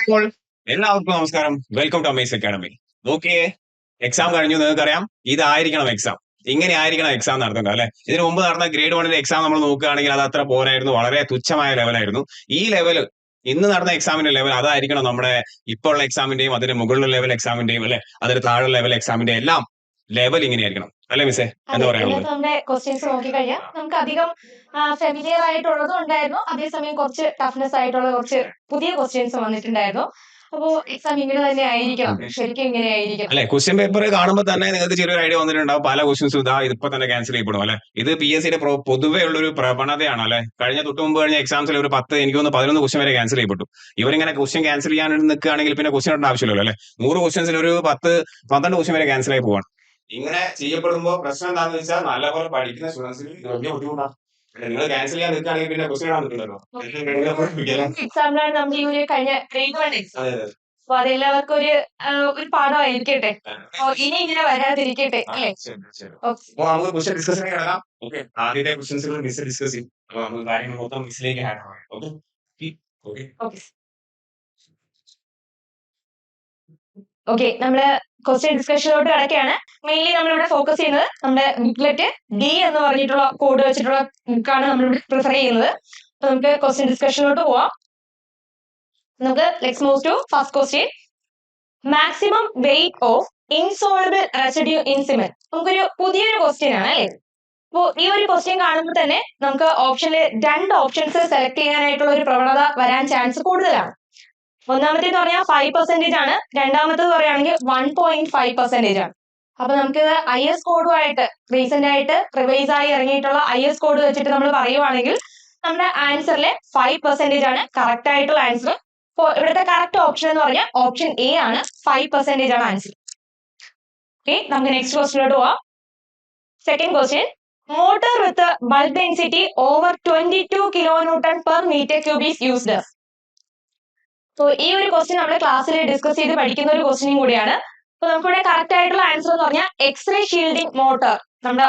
അപ്പോൾ എല്ലാവർക്കും നമസ്കാരം. Welcome to Amaze academy. നോക്കിയേ, എക്സാം കഴിഞ്ഞു. നിങ്ങൾക്കറിയാം ഇതായിരിക്കണം എക്സാം. ഇങ്ങനെ ആയിരിക്കണം എക്സാം നടത്തേണ്ടത് അല്ലെ. ഇതിനു മുമ്പ് നടന്ന ഗ്രേഡ് 1 എക്സാം നമ്മൾ നോക്കുകയാണെങ്കിൽ അത് അത്ര പോരായിരുന്നു. വളരെ തുച്ഛമായ ലെവലായിരുന്നു. ഈ ലെവൽ ഇന്ന് നടന്ന എക്സാമിന്റെ ലെവൽ അതായിരിക്കണം നമ്മുടെ ഇപ്പോൾ ഉള്ള എക്സാമിന്റെയും അതിന്റെ മുകളിലുള്ള ലെവൽ എക്സാമിന്റെയും അല്ലെ, അതിന് താഴെ ലെവൽ എക്സാമിന്റെ എല്ലാം ലെവൽ ഇങ്ങനെയായിരിക്കണം അല്ലെ മിസ്സേ? എന്താ പറയാനുള്ളത്? ഇന്നത്തെ നമ്മുടെ ക്വസ്റ്റ്യൻസ് നോക്കിക്കഴിഞ്ഞാൽ നമുക്ക് അധികം ഫെമിലിയർ ആയിട്ടുള്ളതും ഉണ്ടായിരുന്നു, അതേസമയം കുറച്ച് ടഫ്നെസ് ആയിട്ടുള്ള കുറച്ച് പുതിയ ക്വസ്റ്റ്യൻസ് വന്നിട്ടുണ്ടായിരുന്നു. അപ്പോ എക്സാം ഇങ്ങനെ തന്നെ ആയിരിക്കണം, ശരിക്കും ഇങ്ങനെ ആയിരിക്കണം. അല്ലെ, ക്വസ്റ്റ്യൻ പേപ്പർ കാണുമ്പോൾ തന്നെ നിങ്ങൾക്ക് ചെറിയൊരു ഐഡിയ വന്നിട്ടുണ്ടാവും. പല ക്വസ്റ്റ്യൻസും ഇപ്പൊ തന്നെ ക്യാൻസൽ ചെയ്യപ്പെടും അല്ലെ. ഇത് പി എസ് സിയുടെ പൊതുവേ ഉള്ള ഒരു പ്രവണതയാണ് അല്ലെ. കഴിഞ്ഞ എക്സാംസിൽ ഒരു 10, എനിക്ക് തോന്നുന്നു 11 ക്വസ്റ്റ്യൻ വരെ ക്യാൻസൽ ചെയ്യപ്പെട്ടു. ഇവരിങ്ങനെ ക്വസ്റ്റ്യൻ ക്യാൻസൽ ചെയ്യാൻ നിൽക്കുകയാണെങ്കിൽ പിന്നെ ക്വസ്റ്റ്യൻ ഇടേണ്ട ആവശ്യമില്ലല്ലോ അല്ലെ. 100 ക്വസ്റ്റ്യൻസിൽ ഒരു 10-12 ക്വസ്റ്റ്യൻ വരെ ക്യാൻസൽ ആയി പോവാണ്. ഇങ്ങനെ ചെയ്യപ്പെടുമ്പോൾ പ്രശ്നം എന്താണെന്ന് വെച്ചാൽ നല്ലപോലെ പഠിക്കുന്ന സ്റ്റുഡൻസിന് വലിയ ബുദ്ധിമുട്ടാണ്. നിങ്ങൾ ക്യാൻസൽ ചെയ്യാൻ നിൽക്കുകയാണെങ്കിൽ പിന്നെ ക്വസ്റ്റ്യൻ ഇടാൻ നിൽക്കില്ലല്ലോ. എക്സാമിനാണ് നമ്മൾ ഈ ഒരു കഴിഞ്ഞ ഗ്രേഡ് 1 എക്സാം. അപ്പൊ അതെല്ലാവർക്കും ഒരു പാഠമായിരിക്കട്ടെ, ഇനി ഇങ്ങനെ വരാതിരിക്കട്ടെ അല്ലെ. നമുക്ക് ക്വസ്റ്റ്യൻ ഡിസ്കഷൻ കിടക്കാം. ഓക്കെ, ആദ്യത്തെ ക്വസ്റ്റ്യൻസുകൾ മിസ് ഡിസ്കസ് ചെയ്യും. അപ്പൊ നമുക്ക് കാര്യങ്ങൾ മൊത്തം മിസ്സിലേക്ക് ഹാൻഡ് ഓവർ ചെയ്യാം. ഓക്കെ, നമ്മള് ക്വസ്റ്റ്യൻ ഡിസ്കഷനിലോട്ട് കിടക്കുകയാണ്. മെയിൻലി നമ്മളിവിടെ ഫോക്കസ് ചെയ്യുന്നത് നമ്മുടെ ബുക്ക്ലെറ്റ് ഡി എന്ന് പറഞ്ഞിട്ടുള്ള കോഡ് വെച്ചിട്ടുള്ള ബുക്കാണ് നമ്മളിവിടെ പ്രിഫർ ചെയ്യുന്നത്. അപ്പൊ നമുക്ക് ക്വസ്റ്റ്യൻ ഡിസ്കഷനിലോട്ട് പോവാം. നമുക്ക് let's move to first question. Maximum weight of insoluble residue in cement. നമുക്കൊരു പുതിയൊരു ക്വസ്റ്റ്യൻ ആണ് അല്ലേ. അപ്പോൾ ഈ ഒരു ക്വസ്റ്റ്യൻ കാണുമ്പോൾ തന്നെ നമുക്ക് ഓപ്ഷനിൽ 2 ഓപ്ഷൻസ് സെലക്ട് ചെയ്യാനായിട്ടുള്ള ഒരു പ്രവണത വരാൻ ചാൻസ് കൂടുതലാണ്. ഒന്നാമത്തേന്ന് പറഞ്ഞാൽ 5% ആണ്, രണ്ടാമത്തേത് പറയുകയാണെങ്കിൽ 1.5% ആണ്. അപ്പൊ നമുക്ക് IS കോഡുമായിട്ട് റീസെന്റ് ആയിട്ട് റിവൈസ് ആയി ഇറങ്ങിയിട്ടുള്ള IS കോഡ് വെച്ചിട്ട് നമ്മൾ പറയുവാണെങ്കിൽ നമ്മുടെ ആൻസറിലെ 5% ആണ് കറക്റ്റ് ആയിട്ടുള്ള ആൻസർ. അപ്പോൾ ഇവിടുത്തെ കറക്റ്റ് ഓപ്ഷൻ എന്ന് പറഞ്ഞാൽ ഓപ്ഷൻ എ ആണ്, 5% ആണ് ആൻസർ. ഓക്കെ, നമുക്ക് നെക്സ്റ്റ് ക്വസ്റ്റിനോട്ട് പോവാം. Second question. Motor with bulb density over 22 kN/m³ is used. So ഈ ഒരു ക്വസ്റ്റ്യൻ നമ്മൾ ക്ലാസ്സിൽ ഡിസ്കസ് ചെയ്ത് പഠിക്കുന്ന ഒരു ക്വസ്റ്റ്യൻ കൂടിയാണ്. അപ്പൊ നമുക്കിവിടെ കറക്റ്റ് ആയിട്ടുള്ള ആൻസർ എന്ന് പറഞ്ഞാൽ എക്സ്റേ ഷീൽഡിംഗ് മോട്ടർ. നമ്മുടെ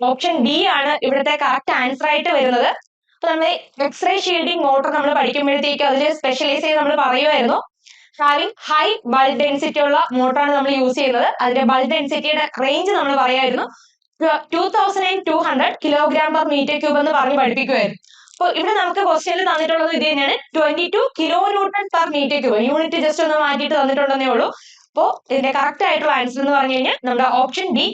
ഓപ്ഷൻ ബി ആണ് ഇവിടുത്തെ കറക്റ്റ് ആൻസർ ആയിട്ട് വരുന്നത്. അപ്പൊ നമ്മൾ എക്സ്റേ ഷീൽഡിംഗ് മോട്ടർ നമ്മൾ പഠിക്കുമ്പോഴത്തേക്ക് അതിൽ സ്പെഷ്യലൈസ് ചെയ്ത് നമ്മൾ പറയുമായിരുന്നു ഹാവിംഗ് ഹൈ ബൾബ് ഡെൻസിറ്റി ഉള്ള മോട്ടറാണ് നമ്മൾ യൂസ് ചെയ്യുന്നത്. അതിന്റെ ബൾബ് ഡെൻസിറ്റിയുടെ റേഞ്ച് നമ്മൾ പറയായിരുന്നു 2200 kg/m³ എന്ന് പറഞ്ഞ് പഠിപ്പിക്കുമായിരുന്നു. അപ്പൊ ഇവിടെ നമുക്ക് ക്വസ്റ്റ്യനിൽ തന്നിട്ടുള്ളത് ഇത് തന്നെയാണ്, 22 kN/m³. യൂണിറ്റ് ജസ്റ്റ് ഒന്ന് മാറ്റിയിട്ട് തന്നിട്ടുണ്ടെന്നേ ഉള്ളൂ. അപ്പോ ഇതിന്റെ കറക്റ്റ് ആയിട്ടുള്ള ആൻസർ എന്ന് പറഞ്ഞു കഴിഞ്ഞാൽ നമ്മുടെ option B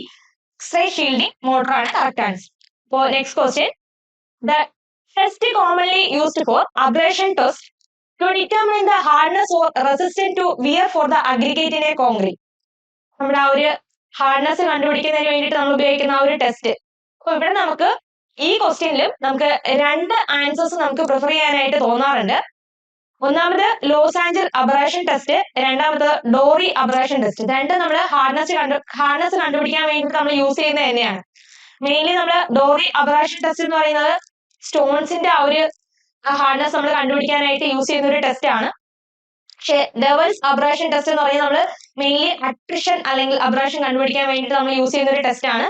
X-ray shielding mortar ആണ് കറക്റ്റ് ആൻസർ. അപ്പോ next question. The test commonly used for abrasion test to determine the hardness or resistance to wear for the aggregate in a concrete. നമ്മുടെ ആ ഒരു hardness കണ്ടുപിടിക്കുന്നതിന് വേണ്ടിയിട്ട് നമ്മൾ ഉപയോഗിക്കുന്ന ആ ഒരു ടെസ്റ്റ്. അപ്പൊ ഇവിടെ നമുക്ക് ഈ ക്വസ്റ്റ്യനിലും നമുക്ക് 2 ആൻസേഴ്സ് നമുക്ക് പ്രിഫർ ചെയ്യാനായിട്ട് തോന്നാറുണ്ട്. ഒന്നാമത് ലോസ് ആഞ്ചൽ അബ്രേഷൻ ടെസ്റ്റ്, രണ്ടാമത് ഡോറി അബ്രേഷൻ ടെസ്റ്റ്. രണ്ടും നമ്മൾ ഹാർഡ്നെസ് കണ്ടുപിടിക്കാൻ വേണ്ടിയിട്ട് നമ്മൾ യൂസ് ചെയ്യുന്നത് തന്നെയാണ്. മെയിൻലി നമ്മൾ ഡോറി അബ്രേഷൻ ടെസ്റ്റ് എന്ന് പറയുന്നത് സ്റ്റോൺസിന്റെ ആ ഒരു ഹാർഡ്നെസ് നമ്മൾ കണ്ടുപിടിക്കാനായിട്ട് യൂസ് ചെയ്യുന്ന ഒരു ടെസ്റ്റ് ആണ്. പക്ഷെ ഡെവൽസ് അബ്രേഷൻ ടെസ്റ്റ് എന്ന് പറയുന്നത് നമ്മൾ മെയിൻലി അട്രിഷൻ അല്ലെങ്കിൽ അബ്രേഷൻ കണ്ടുപിടിക്കാൻ വേണ്ടിയിട്ട് നമ്മൾ യൂസ് ചെയ്യുന്ന ഒരു ടെസ്റ്റ് ആണ്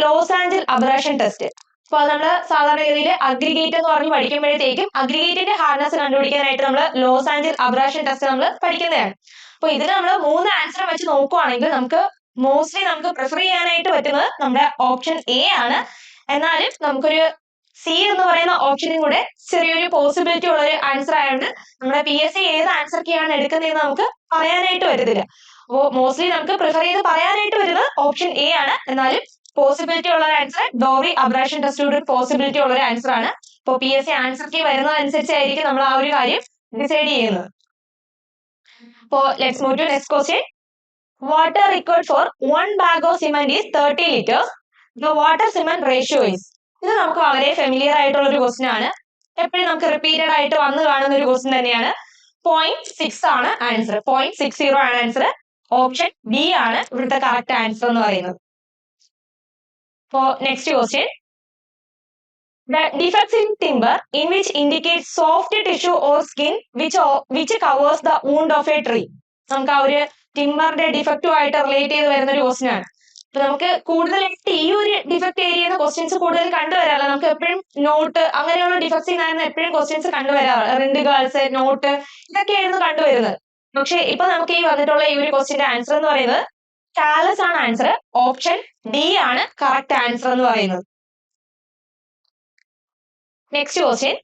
ലോസ് ആഞ്ചൽ അബ്രേഷൻ ടെസ്റ്റ്. അപ്പൊ അത് നമ്മൾ സാധാരണ രീതിയിൽ അഗ്രിഗേറ്റ് എന്ന് പറഞ്ഞ് പഠിക്കുമ്പോഴത്തേക്കും അഗ്രിഗേറ്റിന്റെ ഹാർഡ്നെസ് കണ്ടുപിടിക്കാനായിട്ട് നമ്മൾ ലോസ് ആഞ്ചൽ അബ്രേഷൻ ടെസ്റ്റ് നമ്മൾ പഠിക്കുന്നതാണ്. അപ്പൊ ഇതിൽ നമ്മൾ 3 ആൻസർ വെച്ച് നോക്കുവാണെങ്കിൽ നമുക്ക് മോസ്റ്റ്ലി നമുക്ക് പ്രിഫർ ചെയ്യാനായിട്ട് പറ്റുന്നത് നമ്മുടെ ഓപ്ഷൻ എ ആണ്. എന്നാലും നമുക്കൊരു സി എന്ന് പറയുന്ന ഓപ്ഷനും കൂടെ ചെറിയൊരു പോസിബിലിറ്റി ഉള്ള ഒരു ആൻസർ ആയതുകൊണ്ട് നമ്മുടെ PSC ഏത് ആൻസർ കീയാണ് എടുക്കുന്നതെന്ന് നമുക്ക് പറയാനായിട്ട് പറ്റത്തില്ല. അപ്പോൾ മോസ്റ്റ്ലി നമുക്ക് പ്രിഫർ ചെയ്ത് പറയാനായിട്ട് വരുന്നത് ഓപ്ഷൻ എ ആണ്. എന്നാലും പോസിബിലിറ്റി ഉള്ള ഒരു ആൻസർ ഡോറി അബ്രേഷൻ ടെസ്റ്റ് പോസിബിലിറ്റി ഉള്ള ഒരു ആൻസർ ആണ്. അപ്പോൾ PSC ആൻസർ കീ വരുന്നതനുസരിച്ചായിരിക്കും നമ്മൾ ആ ഒരു കാര്യം ഡിസൈഡ് ചെയ്യുന്നത്. അപ്പോൾ let's move to next question. Water required for 1 bag of cement is 30 liters. The water cement ratio is. ഇത് നമുക്ക് വളരെ ഫെമിലിയർ ആയിട്ടുള്ള ഒരു ക്വസ്റ്റ്യൻ ആണ്. എപ്പോഴും നമുക്ക് റിപ്പീറ്റഡ് ആയിട്ട് വന്നു കാണുന്ന ഒരു ക്വസ്റ്റ്യൻ തന്നെയാണ്. 0.6 ആണ് ആൻസർ. 0.60 ആണ് ആൻസർ. ഓപ്ഷൻ ബി ആണ് ഇവിടുത്തെ കറക്റ്റ് ആൻസർ എന്ന് പറയുന്നത്. Next question. The defects in timber in which indicate soft tissue or skin which covers the wound of a tree. നമുക്ക് ആ ഒരു ടിമ്പറിന്റെ ഡിഫക്റ്റുമായിട്ട് റിലേറ്റ് ചെയ്ത് വരുന്ന ഒരു ക്വസ്റ്റ്യൻ ആണ്. അപ്പൊ നമുക്ക് കൂടുതലായിട്ട് ഈ ഒരു ഡിഫക്ട് ഏരിയയിൽ ക്വസ്റ്റ്യൻസ് കൂടുതൽ കണ്ടുവരാറില്ല. നമുക്ക് എപ്പോഴും നോട്ട് അങ്ങനെയുള്ള ഡിഫക്ട്സിൽ നിന്നായിരുന്നു എപ്പോഴും ക്വസ്റ്റ്യൻസ് കണ്ടുവരാറ്. റിണ്ട് ഗേൾസ്, നോട്ട് ഇതൊക്കെയായിരുന്നു കണ്ടുവരുന്നത്. പക്ഷെ ഇപ്പൊ നമുക്ക് ഈ വന്നിട്ടുള്ള ഈ ഒരു ക്വസ്റ്റ്യന്റെ ആൻസർ എന്ന് പറയുന്നത് കാലസ് ആണ് ആൻസർ. ഓപ്ഷൻ ഡി ആണ് കറക്റ്റ് ആൻസർ എന്ന് പറയുന്നത്. Next question,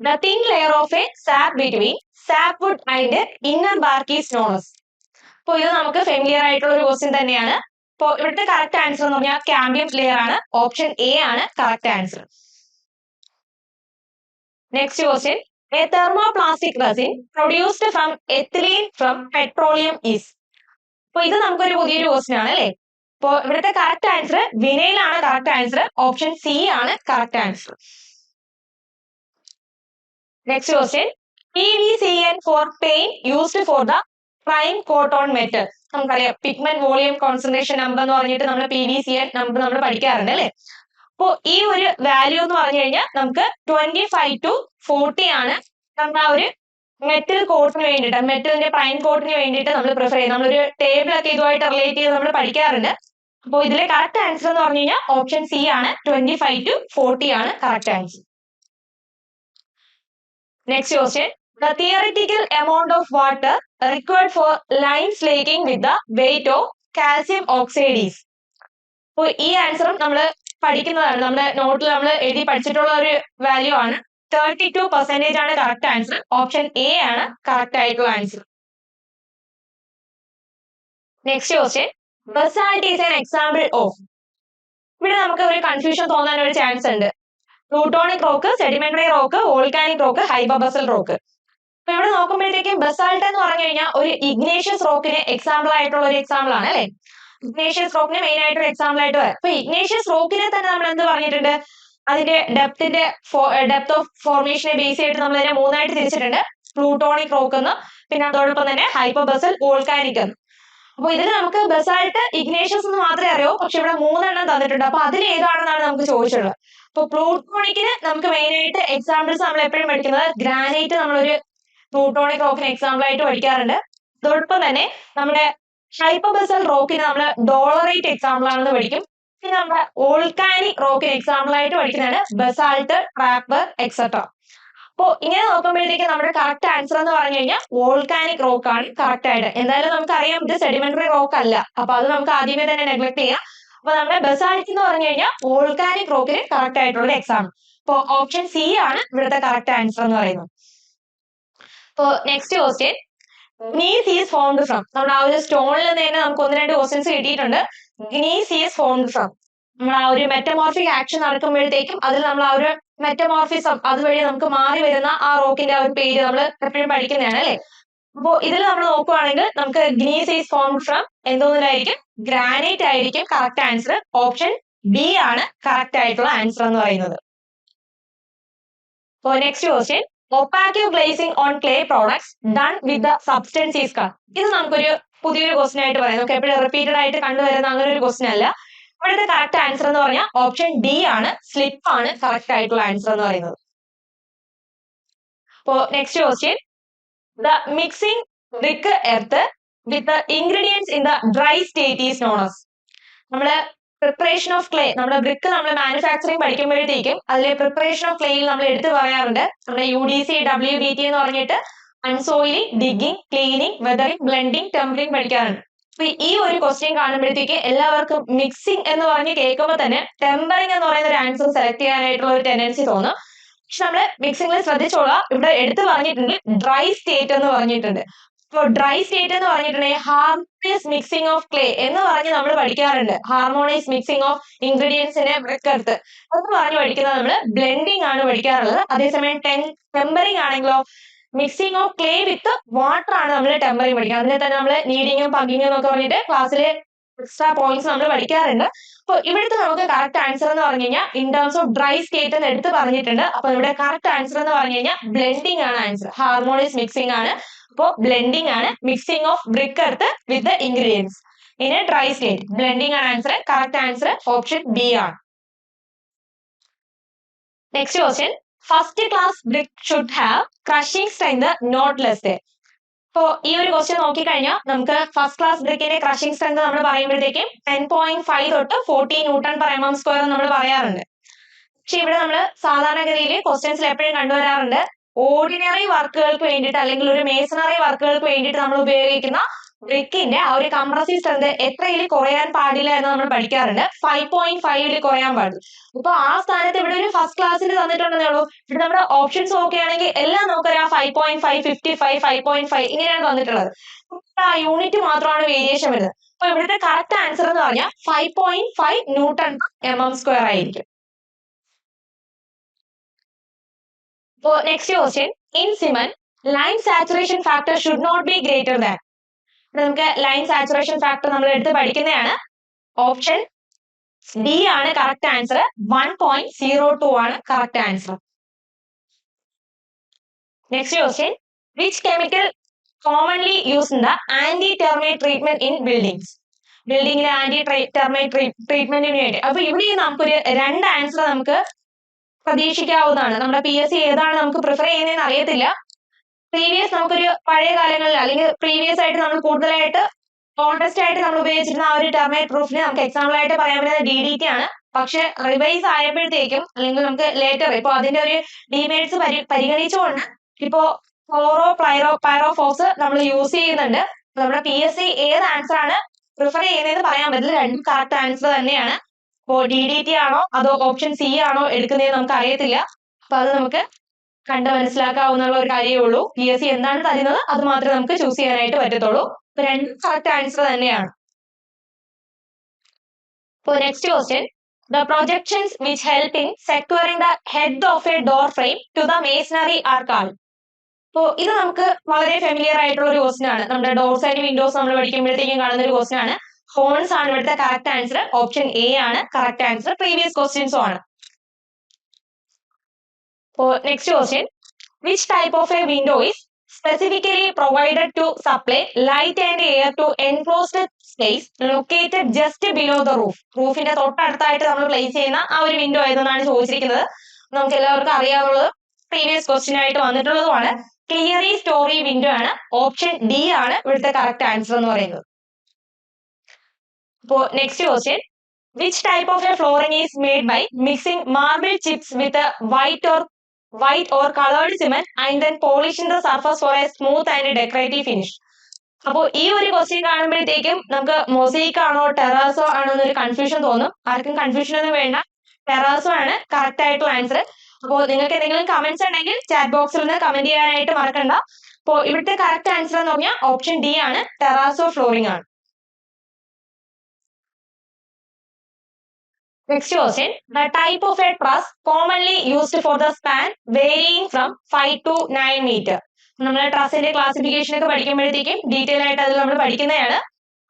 the thin layer of a sap between sapwood and inner bark is known as. അപ്പോൾ ഇത് നമുക്ക് ഫെമിലിയർ ആയിട്ടുള്ള ഒരു ക്വസ്റ്റ്യൻ തന്നെയാണ്. അപ്പോൾ ഇവിടുത്തെ കറക്റ്റ് ആൻസർ എന്ന് പറഞ്ഞാൽ കാമ്പിയം ലെയർ ആണ്. ഓപ്ഷൻ എ ആണ് correct answer. Next question, a thermoplastic resin produced from ethylene from petroleum is. അപ്പൊ ഇത് നമുക്കൊരു പുതിയൊരു ക്വസ്റ്റ്യൻ ആണ് അല്ലേ. അപ്പൊ ഇവിടുത്തെ കറക്റ്റ് ആൻസർ വിനൈൽ ആണ് കറക്റ്റ് ആൻസർ. ഓപ്ഷൻ സി ആണ് correct answer. Next question, PVCN for paint used for the prime coat on metal. നമുക്കറിയാം പിഗ്മെന്റ് വോളിയം കോൺസെൻട്രേഷൻ നമ്പർ എന്ന് പറഞ്ഞിട്ട് നമ്മൾ PVCN നമ്പർ നമ്മൾ പഠിക്കാറുണ്ട് അല്ലെ. അപ്പോ ഈ ഒരു വാല്യൂ എന്ന് പറഞ്ഞു കഴിഞ്ഞാൽ നമുക്ക് 25 to 40 ആണ് നമ്മൾ ആ ഒരു മെറ്റൽ കോട്ടിന് വേണ്ടിയിട്ട്, മെറ്റലിന്റെ പ്രൈം കോട്ടിന് വേണ്ടിയിട്ട് നമ്മൾ പ്രിഫർ ചെയ്യും. നമ്മളൊരു ടേബിൾ ഒക്കെ ഇതുമായിട്ട് റിലേറ്റ് ചെയ്ത് നമ്മൾ പഠിക്കാറുണ്ട്. അപ്പോൾ ഇതിലെ കറക്റ്റ് ആൻസർ എന്ന് പറഞ്ഞു കഴിഞ്ഞാൽ ഓപ്ഷൻ സി ആണ്. 25 to 40 ആണ് correct answer. Next question, the theoretical amount of water required for lime slaking with the weight of calcium oxide is. അപ്പോൾ ഈ ആൻസറും നമ്മൾ പഠിക്കുന്നതാണ്, നമ്മുടെ നോട്ടിൽ നമ്മൾ എഴുതി പഠിച്ചിട്ടുള്ള ഒരു വാല്യൂ ആണ്. 32% ആണ് കറക്റ്റ് ആൻസർ. ഓപ്ഷൻ എ ആണ് കറക്റ്റ് ആയിട്ടുള്ള answer. Next question, basalt is an example of. ഇവിടെ നമുക്ക് ഒരു കൺഫ്യൂഷൻ തോന്നാൻ ഒരു ചാൻസ് ഉണ്ട്. Plutonic rock, sedimentary rock, volcanic rock, hypabyssal rock. അപ്പൊ ഇവിടെ നോക്കുമ്പോഴത്തേക്കും ബസാൾട്ട് എന്ന് പറഞ്ഞു കഴിഞ്ഞാൽ ഒരു ഇഗ്നേഷ്യസ് റോക്കിന് എക്സാമ്പിൾ ആയിട്ടുള്ള ഒരു എക്സാമ്പിൾ ആണ് അല്ലെ. ഇഗ്നേഷ്യസ് റോക്കിന് മെയിൻ ആയിട്ടൊരു എക്സാമ്പിൾ ആയിട്ട് വരാം. അപ്പൊ ഇഗ്നേഷ്യസ് റോക്കിനെ തന്നെ നമ്മൾ എന്ത് പറഞ്ഞിട്ടുണ്ട്, അതിന്റെ ഡെപ്ത് ഓഫ് ഫോർമേഷനെ ബേസ് ചെയ്തിട്ട് നമ്മൾ അതിനെ മൂന്നായിട്ട് തിരിച്ചിട്ടുണ്ട്. പ്ലൂട്ടോണിക് റോക്ക് എന്ന്, പിന്നെ അതോടൊപ്പം തന്നെ ഹൈപ്പബസൽ, വോൾക്കാനിക് എന്ന്. അപ്പൊ ഇതിൽ നമുക്ക് ബസാൾട്ട്, ഇഗ്നേഷ്യസ് എന്ന് മാത്രമേ അറിയൂ. പക്ഷെ ഇവിടെ 3 എണ്ണം തന്നിട്ടുണ്ട്. അപ്പൊ അതിൽ ഏതാണെന്നാണ് നമുക്ക് ചോദിച്ചിട്ടുള്ളത്. അപ്പൊ പ്ലൂട്ടോണിക്കിന് നമുക്ക് മെയിൻ ആയിട്ട് എക്സാമ്പിൾസ് നമ്മൾ എപ്പോഴും പഠിക്കുന്നത് ഗ്രാനൈറ്റ് നമ്മളൊരു പ്ലൂട്ടോണിക് റോക്കിന് എക്സാമ്പിൾ ആയിട്ട് പഠിക്കാറുണ്ട്. അതോടൊപ്പം തന്നെ നമ്മുടെ ഹൈപ്പബസൽ റോക്കിന് നമ്മൾ ഡോളറൈറ്റ് എക്സാമ്പിൾ ആണെന്ന് പഠിക്കും. പിന്നെ നമ്മുടെ വോൾക്കാനിക് റോക്കിന് എക്സാമ്പിൾ ആയിട്ട് പഠിക്കുന്നതാണ് ബസാൾട്ട്, ട്രാപ്പർ എക്സെട്ര. അപ്പോ ഇങ്ങനെ നോക്കുമ്പോഴത്തേക്ക് നമ്മുടെ കറക്റ്റ് ആൻസർ എന്ന് പറഞ്ഞു കഴിഞ്ഞാൽ വോൾക്കാനിക് റോക്ക് ആണ് കറക്റ്റ് ആയിട്ട്. എന്തായാലും നമുക്ക് അറിയാം ഇത് സെഡിമെന്ററി റോക്ക് അല്ല. അപ്പൊ അത് നമുക്ക് ആദ്യമേ തന്നെ നെഗ്ലക്ട് ചെയ്യാം. അപ്പൊ നമ്മുടെ ബസാൾട്ട് എന്ന് പറഞ്ഞു കഴിഞ്ഞാൽ വോൾക്കാനിക് റോക്കിന് കറക്റ്റ് ആയിട്ടുള്ള എക്സാമ്പിൾ. അപ്പൊ ഓപ്ഷൻ സി ആണ് ഇവിടുത്തെ കറക്റ്റ് ആൻസർ എന്ന് പറയുന്നത്. അപ്പോ next question, gneiss is formed from. നമ്മുടെ ആ ഒരു സ്റ്റോണിൽ നിന്ന് തന്നെ നമുക്ക് 1-2 ക്വസ്റ്റ്യൻസ് കിട്ടിയിട്ടുണ്ട്. ഗ്നീസ് ഈസ് ഫോംഡ് ഫ്രം. നമ്മൾ ആ ഒരു മെറ്റമോർഫിക് ആക്ഷൻ നടക്കുമ്പോഴത്തേക്കും അതിൽ നമ്മൾ ആ ഒരു മെറ്റമോർഫിസം അതുവഴി നമുക്ക് മാറി വരുന്ന ആ റോക്കിന്റെ ആ ഒരു പേര് നമ്മൾ എപ്പോഴും പഠിക്കുന്നതാണ് അല്ലെ. അപ്പോ ഇതിൽ നമ്മൾ നോക്കുവാണെങ്കിൽ നമുക്ക് ഗ്നീസ് ഈസ് ഫോംഡ് ഫ്രം എന്തോന്നിലായിരിക്കും, ഗ്രാനൈറ്റ് ആയിരിക്കും കറക്റ്റ് ആൻസർ. ഓപ്ഷൻ ബി ആണ് കറക്റ്റ് ആയിട്ടുള്ള ആൻസർ എന്ന് പറയുന്നത്. അപ്പോൾ next question, opaque glazing on clay products done with the substance is cut. ഇത് നമുക്കൊരു പുതിയൊരു ക്വസ്റ്റ്യൻ ആയിട്ട് പറയാം. നമുക്ക് എപ്പോഴും റിപ്പീറ്റഡ് ആയിട്ട് കണ്ടുവരുന്ന അങ്ങനെ ഒരു ക്വസ്റ്റ്യൻ അല്ല. ഇവിടുത്തെ കറക്റ്റ് ആൻസർ എന്ന് പറഞ്ഞാൽ ഓപ്ഷൻ ഡി ആണ്, സ്ലിപ്പ് ആണ് കറക്റ്റ് ആയിട്ടുള്ള ആൻസർ എന്ന് പറയുന്നത്. അപ്പോ next question, the mixing brick earth with the ingredients in the dry state is known as. നമ്മള് പ്രിപ്പറേഷൻ ഓഫ് ക്ലേ, നമ്മുടെ ബ്രിക്ക് നമ്മൾ മാനുഫാക്ചറിങ് പഠിക്കുമ്പോഴത്തേക്കും അതിലെ പ്രിപ്പറേഷൻ ഓഫ് ക്ലേയിൽ നമ്മൾ എടുത്തു പറയാറുണ്ട്. നമ്മുടെ UDC, WDT എന്ന് പറഞ്ഞിട്ട് unsoiling, digging, cleaning, weathering, blending, tempering പഠിക്കാറുണ്ട്. അപ്പൊ ഈ ഒരു ക്വസ്റ്റ്യൻ കാണുമ്പോഴത്തേക്ക് എല്ലാവർക്കും മിക്സിംഗ് എന്ന് പറഞ്ഞ് കേൾക്കുമ്പോൾ തന്നെ ടെമ്പറിംഗ് എന്ന് പറയുന്ന ഒരു ആൻസർ സെലക്ട് ചെയ്യാനായിട്ടുള്ള ഒരു ടെൻഡൻസി തോന്നും. പക്ഷെ നമ്മള് മിക്സിംഗിൽ ശ്രദ്ധിച്ചോളാം, ഇവിടെ എടുത്തു പറഞ്ഞിട്ടുണ്ട് ഡ്രൈ സ്റ്റേറ്റ് എന്ന് പറഞ്ഞിട്ടുണ്ട്. അപ്പോൾ ഡ്രൈ സ്റ്റേറ്റ് എന്ന് പറഞ്ഞിട്ടുണ്ടെങ്കിൽ ഹാർമോണിയസ് മിക്സിംഗ് ഓഫ് ക്ലേ എന്ന് പറഞ്ഞ് നമ്മൾ പഠിക്കാറുണ്ട്. ഹാർമോണിയസ് മിക്സിംഗ് ഓഫ് ഇൻഗ്രീഡിയൻസിനെ ബ്രിക്കർത്ത് എന്ന് പറഞ്ഞ് പഠിക്കുന്നത് നമ്മൾ ബ്ലെൻഡിങ് ആണ് പഠിക്കാറുള്ളത്. അതേസമയം ടെമ്പറിംഗ് ആണെങ്കിലോ mixing of clay with water ആണ് നമ്മൾ ടെമ്പറിംഗ് പഠിക്കുക. അതിനെ തന്നെ നമ്മൾ നീഡിങ്ങും പങ്കിങ്ങും എന്നൊക്കെ പറഞ്ഞിട്ട് ക്ലാസ്സിൽ എക്സ്ട്രാ പോയിന്റ്സ് നമ്മൾ പഠിക്കാറുണ്ട്. അപ്പൊ ഇവിടുത്തെ നമുക്ക് കറക്റ്റ് ആൻസർ എന്ന് പറഞ്ഞു കഴിഞ്ഞാൽ in terms of dry state എന്ന് എടുത്ത് പറഞ്ഞിട്ടുണ്ട്. അപ്പൊ ഇവിടെ കറക്റ്റ് ആൻസർ എന്ന് പറഞ്ഞു കഴിഞ്ഞാൽ ബ്ലെൻഡിങ് ആണ് ആൻസർ. ഹാർമോണിയസ് മിക്സിംഗ് ആണ്. അപ്പോ ബ്ലെൻഡിങ് ആണ്, mixing of brick earth with the ingredients in a dry state. Blending ആണ് answer. Correct answer option B ആണ്. Next question, first class brick should have crushing strength not less than. ഇപ്പോ ഈ ഒരു question നോക്കിക്കഴിഞ്ഞാൽ നമുക്ക് first class ബ്രിക്കിന്റെ crushing strength നമ്മൾ പറയുമ്പോഴത്തേക്കും 10.5 തൊട്ട് 14 newton per M M square നമ്മൾ പറയാറുണ്ട്. പക്ഷെ ഇവിടെ നമ്മൾ സാധാരണഗതിയിൽ ക്വസ്റ്റ്യൻസിൽ എപ്പോഴും കണ്ടുവരാറുണ്ട് ഓർഡിനറി വർക്കുകൾക്ക് വേണ്ടിയിട്ട് അല്ലെങ്കിൽ ഒരു മേസണറി വർക്കുകൾക്ക് വേണ്ടിയിട്ട് നമ്മൾ ഉപയോഗിക്കുന്ന ബ്രിക്കിന്റെ ആ ഒരു കംപ്രസീവ് സ്ട്രെങ്ത് എത്രയിൽ കുറയാൻ പാടില്ല എന്ന് നമ്മൾ പഠിക്കാറുണ്ട്. 5.5 കുറയാൻ പാടില്ല. ഇപ്പൊ ആ സ്ഥാനത്ത് ഇവിടെ ഒരു ഫസ്റ്റ് ക്ലാസ്സിൽ തന്നിട്ടുണ്ടെന്നേ ഉള്ളൂ. ഇവിടെ നമ്മുടെ ഓപ്ഷൻസ് നോക്കുകയാണെങ്കിൽ എല്ലാം നമുക്കറിയാം 5.5, 55, 5.5 ഇങ്ങനെയാണ് തന്നിട്ടുള്ളത്. ആ യൂണിറ്റ് മാത്രമാണ് വേരിയേഷൻ വരുന്നത്. അപ്പൊ ഇവിടുത്തെ കറക്റ്റ് ആൻസർ എന്ന് പറഞ്ഞാൽ 5.5 ന്യൂട്ടൺ എം എം സ്ക്വയർ ആയിരിക്കും. So next question, in cement, line saturation factor should not be greater than. നമുക്ക് ലൈൻ സാച്ചുറേഷൻ ഫാക്ടർ നമ്മൾ എടുത്ത് പഠിക്കുന്നതാണ്. ഓപ്ഷൻ ഡി ആണ് കറക്റ്റ് ആൻസർ. 1.02 ആണ് correct answer. Next question, which chemical commonly use in the anti termite treatment in buildings. ബിൽഡിംഗിലെ anti termite ട്രീറ്റ്മെന്റിന് വേണ്ടി. അപ്പൊ ഇവിടെ നമുക്കൊരു രണ്ട് ആൻസർ നമുക്ക് പ്രതീക്ഷിക്കാവുന്നതാണ്. നമ്മുടെ PSC ഏതാണ് നമുക്ക് പ്രിഫർ ചെയ്യുന്നതെന്ന് അറിയത്തില്ല. പ്രീവിയസ് നമുക്കൊരു പഴയ കാലങ്ങളിൽ അല്ലെങ്കിൽ പ്രീവിയസ് ആയിട്ട് നമ്മൾ കൂടുതലായിട്ട് കോൺടെസ്റ്റ് ആയിട്ട് നമ്മൾ ഉപയോഗിച്ചിരുന്ന ആ ഒരു ടെർമൈറ്റ് പ്രൂഫിന് നമുക്ക് എക്സാമ്പിൾ ആയിട്ട് പറയാൻ പറ്റുന്നത് DDT ആണ്. പക്ഷെ റിവൈസ് ആയപ്പോഴത്തേക്കും അല്ലെങ്കിൽ നമുക്ക് ലേറ്റർ ഇപ്പൊ അതിന്റെ ഒരു ഡിമെറിറ്റ്സ് പരിഗണിച്ചുകൊണ്ട് ഇപ്പോ പൈറോഫോസ് നമ്മൾ യൂസ് ചെയ്യുന്നുണ്ട്. നമ്മുടെ PSC ഏത് ആൻസർ ആണ് പ്രിഫർ ചെയ്യുന്നതെന്ന് പറയാൻ പറ്റില്ല. രണ്ടും കറക്റ്റ് ആൻസർ തന്നെയാണ്. ഇപ്പോ DDT ആണോ അതോ ഓപ്ഷൻ സി ആണോ എടുക്കുന്നതെന്ന് നമുക്ക് അറിയത്തില്ല. അപ്പൊ അത് നമുക്ക് കണ്ട് മനസ്സിലാക്കാവുന്ന ഒരു കാര്യമേ ഉള്ളൂ. PSC എന്താണ് തരുന്നത് അത് മാത്രമേ നമുക്ക് ചൂസ് ചെയ്യാനായിട്ട് പറ്റത്തുള്ളൂ. ഇപ്പൊ രണ്ടും കറക്റ്റ് ആൻസർ തന്നെയാണ്. For next question, the projections which help in securing the head of a door frame to the masonry are called. അപ്പോൾ ഇത് നമുക്ക് വളരെ ഫെമിലിയർ ആയിട്ടുള്ള ഒരു ക്വസ്റ്റൻ ആണ്. നമ്മുടെ ഡോർസ് ആൻഡ് വിൻഡോസ് നമ്മൾ പഠിക്കുമ്പോഴത്തേക്കും കാണുന്ന ഒരു ക്വസ്റ്റൻ ആണ്. ഹോൺസ് ആണ് ഇവിടുത്തെ കറക്റ്റ് ആൻസർ. ഓപ്ഷൻ എ ആണ് കറക്റ്റ് ആൻസർ. പ്രീവിയസ് ക്വസ്റ്റ്യൻസും ആണ്. For next question, which type of a window is specifically provided to supply light and air to enclosed space located just below the roof? റൂഫിന്റെ തൊട്ടടുത്തായിട്ട് നമ്മൾ place ചെയ്യുന്ന ആ ഒരു window ഏതെന്നാണ് ചോദിച്ചിരിക്കുന്നത്. നമുക്ക് എല്ലാവർക്കും അറിയാവുന്നത് പ്രീവിയസ് ക്വസ്റ്റ്യൻ ആയിട്ട് വന്നിട്ടുള്ളതുമാണ്. ക്ലിയറി സ്റ്റോറി വിൻഡോ ആണ്. ഓപ്ഷൻ ഡി ആണ് ഇവിടുത്തെ കറക്റ്റ് ആൻസർ എന്ന് പറയുന്നത്. അപ്പോൾ next question, which type of a flooring is made by mixing marble chips with a white or colored cement and then polishing the surface for a smooth and decorative finish? അപ്പോൾ ഈ ഒരു question കാണുമ്പോഴത്തേക്കും നമുക്ക് mosaic ആണോ terrazzo ആണോ എന്നൊരു confusion തോന്നും. ആർക്കും confusion ഒന്നും വേണ്ട, ടെറാസോ ആണ് കറക്റ്റ് ആയിട്ടുള്ള ആൻസർ. അപ്പോൾ നിങ്ങൾക്ക് എന്തെങ്കിലും കമന്റ്സ് ഉണ്ടെങ്കിൽ ചാറ്റ് ബോക്സിൽ നിന്ന് കമന്റ് ചെയ്യാനായിട്ട് മറക്കണ്ട. അപ്പോൾ ഇവിടുത്തെ കറക്റ്റ് ആൻസർ എന്ന് പറഞ്ഞാൽ ഓപ്ഷൻ ഡി ആണ്, ടെറാസോ ഫ്ലോറിംഗ് ആണ്. Next question, the type of a truss commonly used for the span varying from 5 to 9 meter. നമ്മൾ ട്രസിന്റെ ക്ലാസിഫിക്കേഷൻ ഒക്കെ പഠിക്കുമ്പോഴത്തേക്കും ഡീറ്റെയിൽ ആയിട്ട് അതിൽ നമ്മൾ പഠിക്കുന്നതാണ്.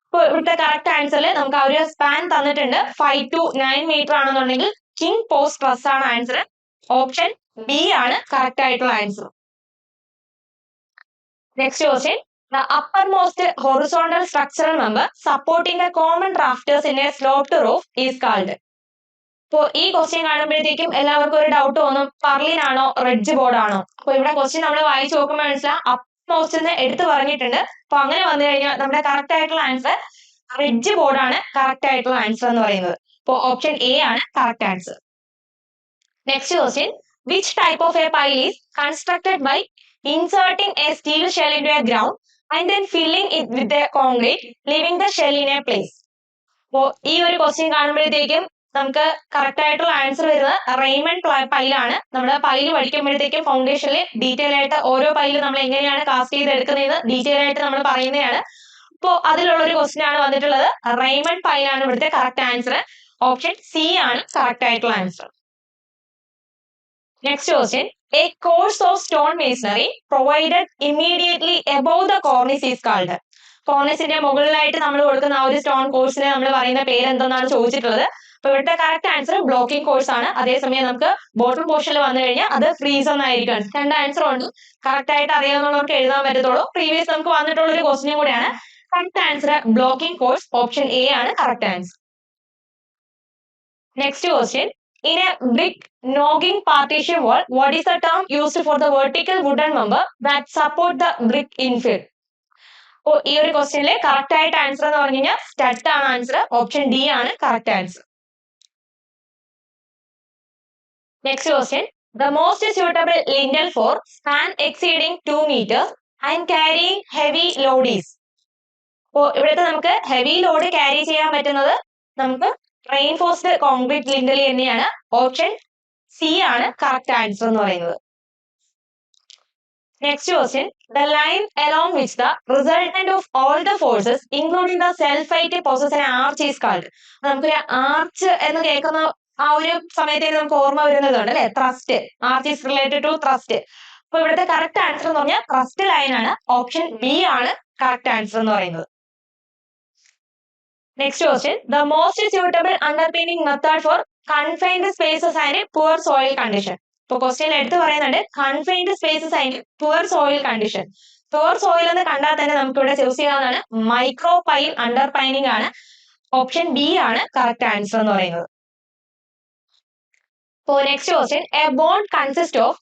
ഇപ്പോൾ ഇവിടുത്തെ കറക്റ്റ് ആൻസറിൽ നമുക്ക് ആ ഒരു സ്പാൻ തന്നിട്ടുണ്ട്. 5 to 9 മീറ്റർ ആണെന്നുണ്ടെങ്കിൽ കിങ് പോസ്റ്റ് ട്രസ് ആണ് ആൻസർ. ഓപ്ഷൻ ബി ആണ് കറക്റ്റ് ആയിട്ടുള്ള answer. Next question, the uppermost horizontal structural member supporting the common rafters in a sloped roof is called. അപ്പോൾ ഈ ക്വസ്റ്റ്യൻ കാണുമ്പോഴത്തേക്കും എല്ലാവർക്കും ഒരു ഡൗട്ട് തോന്നും, പർലിൻ ആണോ റിഡ്ജ് ബോർഡ് ആണോ? അപ്പൊ ഇവിടെ ക്വസ്റ്റ്യൻ നമ്മൾ വായിച്ചു നോക്കുമ്പോൾ മനസ്സിലാവും അപ്മോസ്റ്റ് എന്ന് എടുത്തു പറഞ്ഞിട്ടുണ്ട്. അപ്പൊ അങ്ങനെ വന്നു കഴിഞ്ഞാൽ നമ്മുടെ കറക്റ്റ് ആയിട്ടുള്ള ആൻസർ റിഡ്ജ് ബോർഡ് ആണ് കറക്റ്റ് ആയിട്ടുള്ള ആൻസർ എന്ന് പറയുന്നത്. അപ്പോൾ ഓപ്ഷൻ എ ആണ് correct answer. Next question, which type of a pile is constructed by inserting a steel shell into a ground and then filling it with a concrete leaving the shell in a place? അപ്പോൾ ഈ ഒരു question കാണുമ്പോഴത്തേക്കും നമുക്ക് correct ആയിട്ടുള്ള answer വരുന്നത് Raymond പൈലാണ്. നമ്മൾ pile പഠിക്കുമ്പോഴത്തേക്കും ഫൗണ്ടേഷനിൽ detail ആയിട്ട് ഓരോ pile നമ്മൾ എങ്ങനെയാണ് കാസ്റ്റ് ചെയ്ത് എടുക്കുന്നത് ഡീറ്റെയിൽ ആയിട്ട് നമ്മൾ പറയുന്നതാണ്. അപ്പോൾ അതിലുള്ള ഒരു ക്വസ്റ്റ്യൻ ആണ് വന്നിട്ടുള്ളത്. റെയ്മണ്ട് പൈലാണ് ഇവിടുത്തെ കറക്റ്റ് ആൻസർ. ഓപ്ഷൻ സി ആണ് കറക്റ്റ് ആയിട്ടുള്ള answer. Next question, a course of stone masonry provided immediately above the cornice is called. കോർണിസിന്റെ മുകളിലായിട്ട് നമ്മൾ കൊടുക്കുന്ന ആ ഒരു സ്റ്റോൺ കോഴ്സിനെ നമ്മൾ പറയുന്ന പേര് എന്തെന്നാണ് ചോദിച്ചിട്ടുള്ളത്. അപ്പൊ ഇവിടുത്തെ കറക്റ്റ് ആൻസർ ബ്ലോക്കിംഗ് കോഴ്സ് ആണ്. അതേസമയം നമുക്ക് ബോട്ടം പോർഷനിൽ വന്നു കഴിഞ്ഞാൽ അത് ഫ്രീസ് എന്നായിരിക്കും. രണ്ട് ആൻസർ ഉണ്ട്. കറക്റ്റ് ആയിട്ട് അറിയാവുന്നവർക്ക് എഴുതാൻ പറ്റത്തുള്ളൂ. പ്രീവിയസ് നമുക്ക് വന്നിട്ടുള്ള ഒരു ക്വസ്റ്റ്യൻ കൂടെയാണ്. Correct answer blocking course. Option A ആണ് correct answer. Next question, in a brick nogging partition wall, what is the term used for the vertical wooden member that support the brick infill? അപ്പോൾ ഈ ഒരു ക്വസ്റ്റ്യനിലെ correct ആയിട്ട് answer എന്ന് പറഞ്ഞു കഴിഞ്ഞാൽ stud ആണ് answer. Option D ആണ് correct answer. Next question, the most suitable lintel for span exceeding 2 meters and carrying heavy load is. അപ്പോൾ ഇവിടുത്തെ നമുക്ക് ഹെവി ലോഡ് ക്യാരി ചെയ്യാൻ പറ്റുന്നത് നമുക്ക് റെയിൻഫോഴ്സ്ഡ് കോൺക്രീറ്റ് ലിൻഡൽ തന്നെയാണ്. ഓപ്ഷൻ സി ആണ് കറക്റ്റ് ആൻസർ എന്ന് പറയുന്നത്. Next question, the line along which the resultant of all the forces including the self-weight possess an arch is called. നമുക്കൊരു ആർച്ച് എന്ന് കേൾക്കുന്ന ആ ഒരു സമയത്തേക്ക് നമുക്ക് ഓർമ്മ വരുന്നതുണ്ട് അല്ലെ, thrust. Arch is related to thrust. അപ്പൊ ഇവിടുത്തെ കറക്റ്റ് ആൻസർ എന്ന് പറഞ്ഞാൽ ത്രസ്റ്റ് ലൈൻ ആണ്. ഓപ്ഷൻ ബി ആണ് കറക്റ്റ് ആൻസർ എന്ന് പറയുന്നത്. Next question, the most suitable underpinning method for confined spaces and poor soil condition. ഇപ്പൊ ക്വസ്റ്റ്യൻ എടുത്ത് പറയുന്നുണ്ട് confined spaces and poor soil condition. Poor soil എന്ന് കണ്ടാൽ തന്നെ നമുക്ക് ഇവിടെ ചൂസ് ചെയ്യാവുന്നതാണ് മൈക്രോ പൈൽ അണ്ടർപൈനിങ് ആണ്. ഓപ്ഷൻ ബി ആണ് കറക്റ്റ് ആൻസർ എന്ന് പറയുന്നത്. So next question, a bond consists of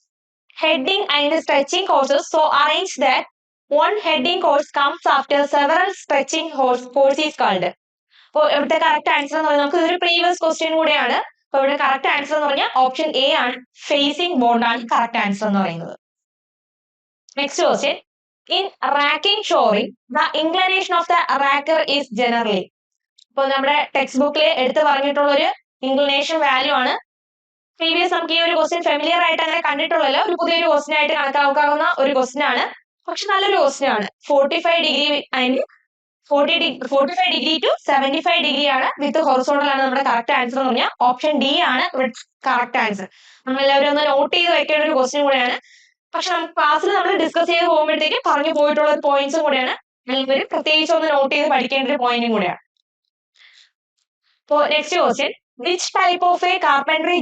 heading and stretching courses so arranged that one heading course comes after several stretching course is called. അപ്പോൾ ഇവിടുത്തെ correct answer എന്ന് പറയുന്നത് നമുക്ക് ഇതൊരു പ്രീവിയസ് ക്വസ്റ്റ്യൻ കൂടെയാണ്. അപ്പൊ ഇവിടെ കറക്റ്റ് ആൻസർ എന്ന് പറഞ്ഞാൽ ഓപ്ഷൻ എ ആണ്, ഫേസിംഗ് ബോണ്ട് ആണ് കറക്റ്റ് ആൻസർ എന്ന് പറയുന്നത്. Next question, in racking shoring the inclination of the raker is generally. ഇപ്പോൾ നമ്മുടെ ടെക്സ്റ്റ് ബുക്കിൽ എടുത്ത് പറഞ്ഞിട്ടുള്ള ഒരു ഇൻക്ലിനേഷൻ വാല്യൂ ആണ്. പ്രീവിയസ് നമുക്ക് ഈ ഒരു ക്വസ്റ്റ്യൻ ഫെമിലിയർ ആയിട്ട് അങ്ങനെ കണ്ടിട്ടുള്ളല്ലോ, ഒരു പുതിയൊരു ക്വസ്റ്റ്യൻ ആയിട്ട് കണക്കാക്കാവുന്ന ഒരു ക്വസ്റ്റ്യൻ ആണ്. പക്ഷെ നല്ലൊരു ക്വസ്റ്റ്യൻ ആണ്. 45 ഡിഗ്രി അതിന് 45 ഡിഗ്രി ടു 75 ഡിഗ്രി ആണ്. വിത്ത് ഹൊറിസോണ്ടൽ ആണ് നമ്മുടെ കറക്റ്റ് ആൻസർ എന്ന് പറഞ്ഞാൽ ഓപ്ഷൻ ഡി ആണ് കറക്റ്റ് ആൻസർ. നമ്മളെല്ലാവരും ഒന്ന് നോട്ട് ചെയ്ത് വെക്കേണ്ട ഒരു ക്വസ്റ്റ്യൻ കൂടെയാണ്. പക്ഷെ നമുക്ക് ക്ലാസ്സിൽ നമ്മൾ ഡിസ്കസ് ചെയ്ത് പോകുമ്പോഴത്തേക്ക് പറഞ്ഞു പോയിട്ടുള്ള ഒരു പോയിന്റ്സും കൂടെയാണ്, അല്ലെങ്കിൽ ഒരു പ്രത്യേകിച്ച് ഒന്ന് നോട്ട് ചെയ്ത് പഠിക്കേണ്ട ഒരു പോയിന്റും കൂടെയാണ്. അപ്പോൾ next question, which type of A carpentry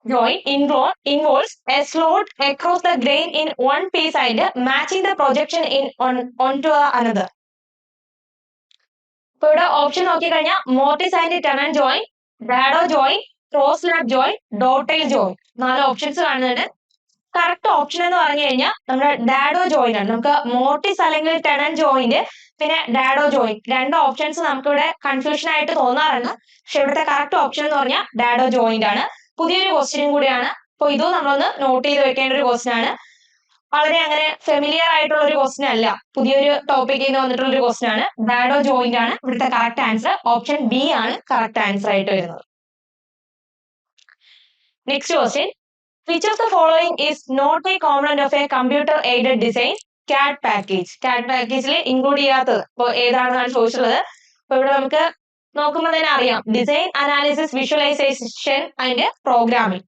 joint involves a slot across the grain in one piece and matching the projection onto another. ഇപ്പോൾ ഇവിടെ ഓപ്ഷൻ നോക്കിക്കഴിഞ്ഞാൽ mortise and tenon joint, dado joint, cross lap joint, dovetail joint, 4 options കാണുന്നുണ്ട്. Correct option എന്ന് പറഞ്ഞു കഴിഞ്ഞാൽ നമ്മുടെ dado joint ആണ്. നമുക്ക് മോർട്ടിസ് അല്ലെങ്കിൽ ടെനൻ ജോയിന്റ് പിന്നെ ഡാഡോ ജോയിന്റ് 2 ഓപ്ഷൻസ് നമുക്ക് ഇവിടെ കൺഫ്യൂഷൻ ആയിട്ട് തോന്നാറുണ്ട്. പക്ഷെ ഇവിടുത്തെ കറക്റ്റ് ഓപ്ഷൻ എന്ന് പറഞ്ഞാൽ ഡാഡോ ജോയിന്റ് ആണ്. പുതിയൊരു ക്വസ്റ്റ്യനും കൂടിയാണ്. അപ്പോൾ ഇതും നമ്മളൊന്ന് നോട്ട് ചെയ്ത് വെക്കേണ്ട ഒരു ക്വസ്റ്റ്യൻ ആണ്. വളരെ അങ്ങനെ ഫെമിലിയർ ആയിട്ടുള്ള ഒരു ക്വസ്റ്റ്യൻ അല്ല, പുതിയൊരു ടോപ്പിക്കിൽ നിന്ന് വന്നിട്ടുള്ള ഒരു ക്വസ്റ്റ്യൻ ആണ്. ഡാഡോ ജോയിന്റ് ആണ് ഇവിടുത്തെ കറക്റ്റ് ആൻസർ. ഓപ്ഷൻ ബി ആണ് കറക്റ്റ് ആൻസർ ആയിട്ട് വരുന്നത്. Next question, which of the following is not a component of a computer aided design CAD package. CAD പാക്കേജിൽ ഇൻക്ലൂഡ് ചെയ്യാത്തത് ഇപ്പോൾ ഏതാണെന്നാണ് ചോദിച്ചിട്ടുള്ളത്. അപ്പൊ ഇവിടെ നമുക്ക് നോക്കുമ്പോൾ തന്നെ അറിയാം, design, analysis, visualisation and programming.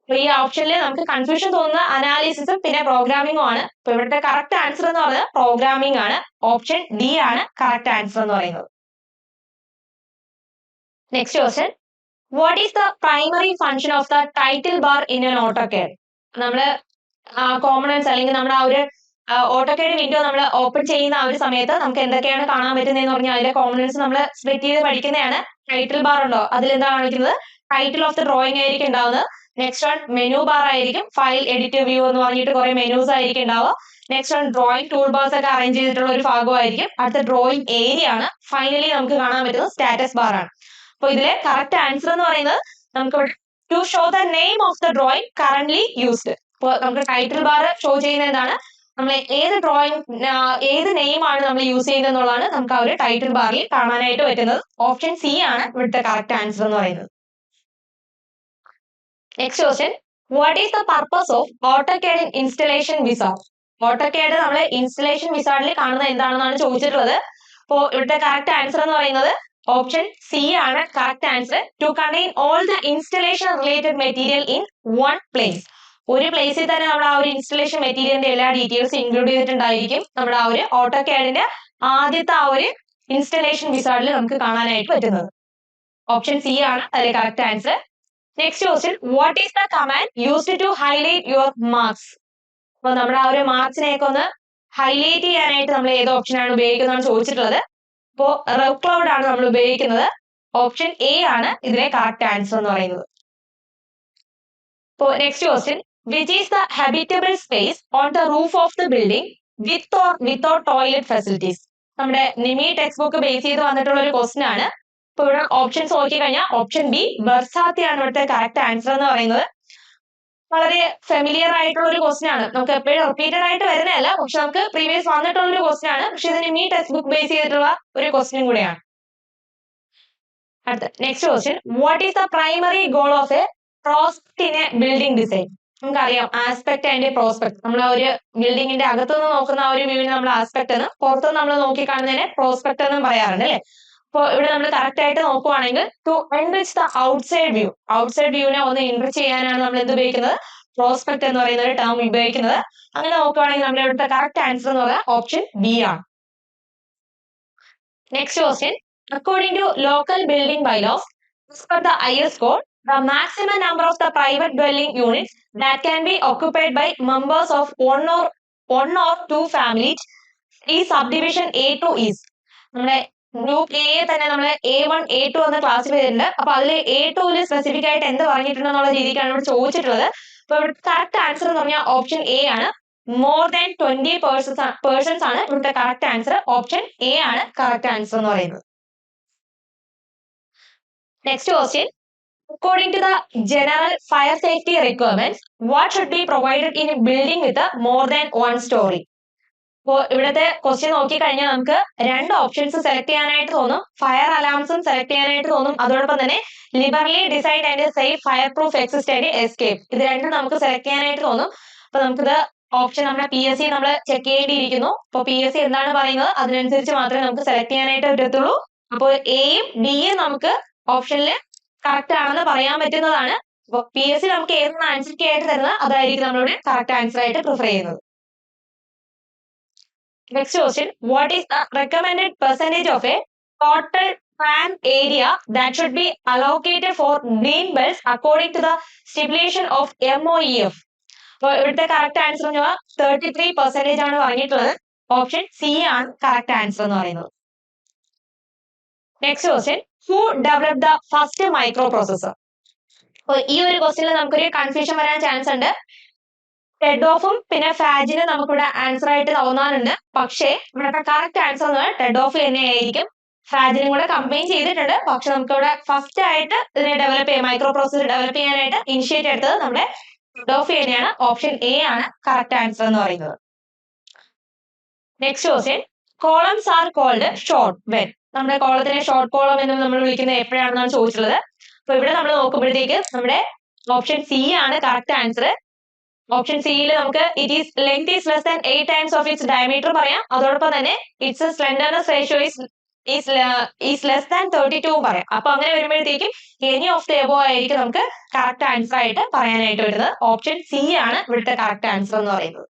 അപ്പൊ ഈ ഓപ്ഷനിൽ നമുക്ക് കൺഫ്യൂഷൻ തോന്നുന്ന അനാലിസിസും പിന്നെ പ്രോഗ്രാമിംഗും ആണ്. അപ്പൊ ഇവിടുത്തെ കറക്റ്റ് ആൻസർ എന്ന് പറയുന്നത് പ്രോഗ്രാമിംഗ് ആണ്. ഓപ്ഷൻ ഡി ആണ് കറക്റ്റ് ആൻസർ എന്ന് പറയുന്നത്. Next question, what is the primary function of the title bar in N AutoCAD? നമ്മള് കോമ്പണൻസ് അല്ലെങ്കിൽ നമ്മുടെ ആ ഒരു AutoCAD വിൻഡോ നമ്മൾ ഓപ്പൺ ചെയ്യുന്ന ആ ഒരു സമയത്ത് നമുക്ക് എന്തൊക്കെയാണ് കാണാൻ പറ്റുന്നതെന്ന് പറഞ്ഞാൽ അതിലെ കോമ്പണൻസ് നമ്മൾ സ്പ്ലിറ്റ് ചെയ്ത് പഠിക്കുന്നതാണ്. ടൈറ്റിൽ ബാർ ഉണ്ടോ, അതിൽ എന്താ കാണിക്കുന്നത്? ടൈറ്റിൽ ഓഫ് ദ ഡ്രോയിങ് ആയിരിക്കും ഉണ്ടാവുന്നത്. നെക്സ്റ്റ് വൺ മെനു ബാർ ആയിരിക്കും, ഫയൽ എഡിറ്റ് വ്യൂ എന്ന് പറഞ്ഞിട്ട് കുറെ മെനൂസ് ആയിരിക്കും ഉണ്ടാവുക. Next one drawing tool bars ഒക്കെ അറേഞ്ച് ചെയ്തിട്ടുള്ള ഒരു ഭാഗമായിരിക്കും. അടുത്ത ഡ്രോയിങ് ഏരിയ ആണ്. ഫൈനലി നമുക്ക് കാണാൻ പറ്റുന്നത് സ്റ്റാറ്റസ് ബാർ ആണ്. അപ്പൊ ഇതിലെ കറക്റ്റ് ആൻസർ എന്ന് പറയുന്നത് നമുക്ക് to show the name of the drawing currently used. ഇപ്പോൾ നമുക്ക് ടൈറ്റിൽ ബാർ ഷോ ചെയ്യുന്നത് എന്താണ്, നമ്മൾ ഏത് ഡ്രോയിങ് ഏത് നെയിം ആണ് നമ്മൾ യൂസ് ചെയ്യുന്നത് എന്നുള്ളതാണ് നമുക്ക് ആ ഒരു ടൈറ്റിൽ ബാറിൽ കാണാനായിട്ട് പറ്റുന്നത്. ഓപ്ഷൻ സി ആണ് ഇവിടുത്തെ കറക്റ്റ് ആൻസർ എന്ന് പറയുന്നത്. Next question, what is the purpose of AutoCAD in installation wizard? AutoCAD നമ്മൾ ഇൻസ്റ്റലേഷൻ വിസാർഡിൽ കാണുന്നത് എന്താണെന്നാണ് ചോദിച്ചിട്ടുള്ളത്. അപ്പോൾ ഇവിടുത്തെ കറക്റ്റ് ആൻസർ എന്ന് പറയുന്നത് ഓപ്ഷൻ സി ആണ് correct answer. To contain all the installation related material in one place. ഒരു പ്ലേസിൽ തന്നെ നമ്മുടെ ആ ഒരു ഇൻസ്റ്റലേഷൻ മെറ്റീരിയലിന്റെ എല്ലാ ഡീറ്റെയിൽസും ഇൻക്ലൂഡ് ചെയ്തിട്ടുണ്ടായിരിക്കും നമ്മുടെ ആ ഒരു AutoCADന്റെ ആദ്യത്തെ ആ ഒരു ഇൻസ്റ്റലേഷൻ വിസാർഡിൽ നമുക്ക് കാണാനായിട്ട് പറ്റുന്നത്. ഓപ്ഷൻ സി ആണ് അതിലെ correct answer. Next question, what is the command used to highlight your marks? അപ്പൊ നമ്മുടെ ആ ഒരു മാർക്സിനെയൊക്കെ ഒന്ന് ഹൈലൈറ്റ് ചെയ്യാനായിട്ട് നമ്മൾ ഏത് ഓപ്ഷൻ ആണ് ഉപയോഗിക്കുന്നതാണ് ചോദിച്ചിട്ടുള്ളത്. അപ്പോ റെഡ് ക്ലൗഡ് ആണ് നമ്മൾ ഉപയോഗിക്കുന്നത്. ഓപ്ഷൻ എ ആണ് ഇതിലെ കറക്റ്റ് ആൻസർ എന്ന് പറയുന്നത്. അപ്പോൾ next question, which is the habitable space on the roof of the building with or without toilet facilities. നമ്മുടെ നിമി ടെക്സ്റ്റ് ബുക്ക് ബേസ് ചെയ്ത് വന്നിട്ടുള്ള ഒരു ക്വസ്റ്റൻ ആണ്. ഇപ്പൊ ഇവിടെ ഓപ്ഷൻസ് നോക്കി കഴിഞ്ഞാൽ ഓപ്ഷൻ ബി ബർസാത്തി ആണ് ഇവിടുത്തെ കറക്റ്റ് ആൻസർ എന്ന് പറയുന്നത്. വളരെ ഫെമിലിയർ ആയിട്ടുള്ള ഒരു ക്വസ്റ്റൻ ആണ്. നമുക്ക് എപ്പോഴും റിപ്പീറ്റഡ് ആയിട്ട് വരുന്നതല്ല, പക്ഷെ നമുക്ക് പ്രീവിയസ് വന്നിട്ടുള്ള ഒരു ക്വസ്റ്റൻ ആണ്. പക്ഷെ ഇത് നിമി ടെക്സ്റ്റ് ബുക്ക് ബേസ് ചെയ്തിട്ടുള്ള ഒരു ക്വസ്റ്റനും കൂടെയാണ്. അടുത്ത next question, what is the primary goal of A prospect in A building design? നമുക്കറിയാം ആസ്പെക്ട് ആൻഡ് പ്രോസ്പെക്ട്. നമ്മൾ ആ ഒരു ബിൽഡിങ്ങിന്റെ അകത്തുനിന്ന് നോക്കുന്ന ആ ഒരു വ്യൂവിന് നമ്മൾ ആസ്പെക്ട് എന്ന്, പുറത്തുനിന്ന് നമ്മൾ നോക്കി കാണുന്നതിനെ പ്രോസ്പെക്ട് എന്നും പറയാറുണ്ട് അല്ലെ. അപ്പൊ ഇവിടെ നമ്മൾ കറക്റ്റ് ആയിട്ട് നോക്കുവാണെങ്കിൽ to enrich the outside view, outside വ്യൂവിനെ ഒന്ന് എൻറിച്ച് ചെയ്യാനാണ് നമ്മൾ എന്ത് ഉപയോഗിക്കുന്നത്, പ്രോസ്പെക്ട് എന്ന് പറയുന്ന ഒരു ടേം ഉപയോഗിക്കുന്നത്. അങ്ങനെ നോക്കുവാണെങ്കിൽ നമ്മുടെ ഇവിടുത്തെ കറക്റ്റ് ആൻസർ എന്ന് പറയുന്നത് ഓപ്ഷൻ ബി ആണ്. Next question, according to local building bylaws, as per the IS code, the maximum number of the private dwelling units that can be occupied by members of one or two families is subdivision A2 is. നമ്മുടെ group A തന്നെ നമ്മൾ A1 A2 എന്ന് classify ചെയ്തിട്ടുണ്ട്. അപ്പൊ അതിൽ A2 specific ആയിട്ട് എന്ത് പറഞ്ഞിട്ടുണ്ടെന്നുള്ള രീതിക്കാണ് ഇവിടെ ചോദിച്ചിട്ടുള്ളത്. അപ്പൊ ഇവിടെ കറക്റ്റ് ആൻസർ എന്ന് പറഞ്ഞാൽ ഓപ്ഷൻ എ ആണ്. മോർ ദാൻ 20 പേഴ്സൺസ് ആണ് ഇവിടുത്തെ കറക്റ്റ് ആൻസർ. ഓപ്ഷൻ എ ആണ് കറക്റ്റ് ആൻസർ എന്ന് പറയുന്നത്. Next question, according to the general fire safety requirements, what should be provided in a building with a more than one story? അപ്പോൾ ഇവിടുത്തെ question നോക്കി കഴിഞ്ഞാൽ നമുക്ക് രണ്ട് ഓപ്ഷൻസ് സെലക്ട് ചെയ്യാനായിട്ട് തോന്നും. ഫയർ അലാംസും സെലക്ട് ചെയ്യാനായിട്ട് തോന്നും. അതോടൊപ്പം തന്നെ liberally designed and safe fire proof exist and escape, ഇത് രണ്ടും നമുക്ക് സെലക്ട് ചെയ്യാനായിട്ട് തോന്നും. അപ്പൊ നമുക്കിത് ഓപ്ഷൻ നമ്മുടെ PSC നമ്മൾ ചെക്ക് ചെയ്യേണ്ടിയിരിക്കുന്നു. അപ്പോൾ PSC എന്താണ് പറയുന്നത് അതിനനുസരിച്ച് മാത്രമേ നമുക്ക് സെലക്ട് ചെയ്യാനായിട്ട് പറ്റത്തുള്ളൂ. അപ്പോൾ എയും ഡിയും നമുക്ക് ഓപ്ഷനിൽ കറക്റ്റ് ആണെന്ന് പറയാൻ പറ്റുന്നതാണ്. അപ്പൊ PSC നമുക്ക് ഏതാണ് ആൻസർ കീ ആയിട്ട് തരുന്നത് അതായിരിക്കും നമ്മളിവിടെ കറക്റ്റ് ആൻസർ ആയിട്ട് പ്രിഫർ ചെയ്യുന്നത്. Next question, what is the recommended percentage of a total fan area that should be allocated for green belts according to the stipulation of MOEF? അപ്പോൾ ഇവിടുത്തെ കറക്റ്റ് ആൻസർ എന്ന് പറഞ്ഞാൽ 33% ആണ് പറഞ്ഞിട്ടുള്ളത്. ഓപ്ഷൻ സി ആണ് correct answer എന്ന് പറയുന്നത്. Next question, who developed the first microprocessor? അപ്പോൾ ഈ ഒരു ക്വസ്റ്റ്യനിൽ നമുക്കൊരു കൺഫ്യൂഷൻ വരാൻ ചാൻസ് ഉണ്ട്. ടെഡോഫും പിന്നെ ഫാജിനും നമുക്കിവിടെ ആൻസർ ആയിട്ട് തോന്നാറുണ്ട്. പക്ഷേ ഇവിടുത്തെ കറക്റ്റ് ആൻസർ എന്ന് പറഞ്ഞാൽ ടെഡോഫ് തന്നെയായിരിക്കും. ഫാജിനും കൂടെ കമ്പൈൻ ചെയ്തിട്ടുണ്ട്. പക്ഷെ നമുക്കിവിടെ ഫസ്റ്റ് ആയിട്ട് ഇതിനെ ഡെവലപ്പ് ചെയ്യാൻ, മൈക്രോ പ്രോസസർ ഡെവലപ്പ് ചെയ്യാനായിട്ട് ഇനിഷ്യേറ്റ് എടുത്തത് നമ്മുടെ ടെഡോഫ് തന്നെയാണ്. ഓപ്ഷൻ എ ആണ് കറക്റ്റ് ആൻസർ എന്ന് പറയുന്നത്. Next question, columns are called short when? നമ്മുടെ കോളത്തിനെ ഷോർട്ട് കോളം എന്ന് നമ്മൾ വിളിക്കുന്നത് എപ്പോഴാണെന്നാണ് ചോദിച്ചിട്ടുള്ളത്. അപ്പൊ ഇവിടെ നമ്മൾ നോക്കുമ്പോഴത്തേക്ക് നമ്മുടെ ഓപ്ഷൻ സി ആണ് കറക്റ്റ് ആൻസർ. ഓപ്ഷൻ സിയിൽ നമുക്ക് it is length is less than 8 times of its diameter പറയാം. അതോടൊപ്പം തന്നെ it's slenderness ratio is less than 32 പറയാം. അപ്പൊ അങ്ങനെ വരുമ്പോഴത്തേക്കും എനി ഓഫ് ദ എബോ ആയിരിക്കും നമുക്ക് കറക്റ്റ് ആൻസർ ആയിട്ട് പറയാനായിട്ട് വരുന്നത്. ഓപ്ഷൻ സി ആണ് ഇവിടുത്തെ കറക്റ്റ് ആൻസർ എന്ന് പറയുന്നത്.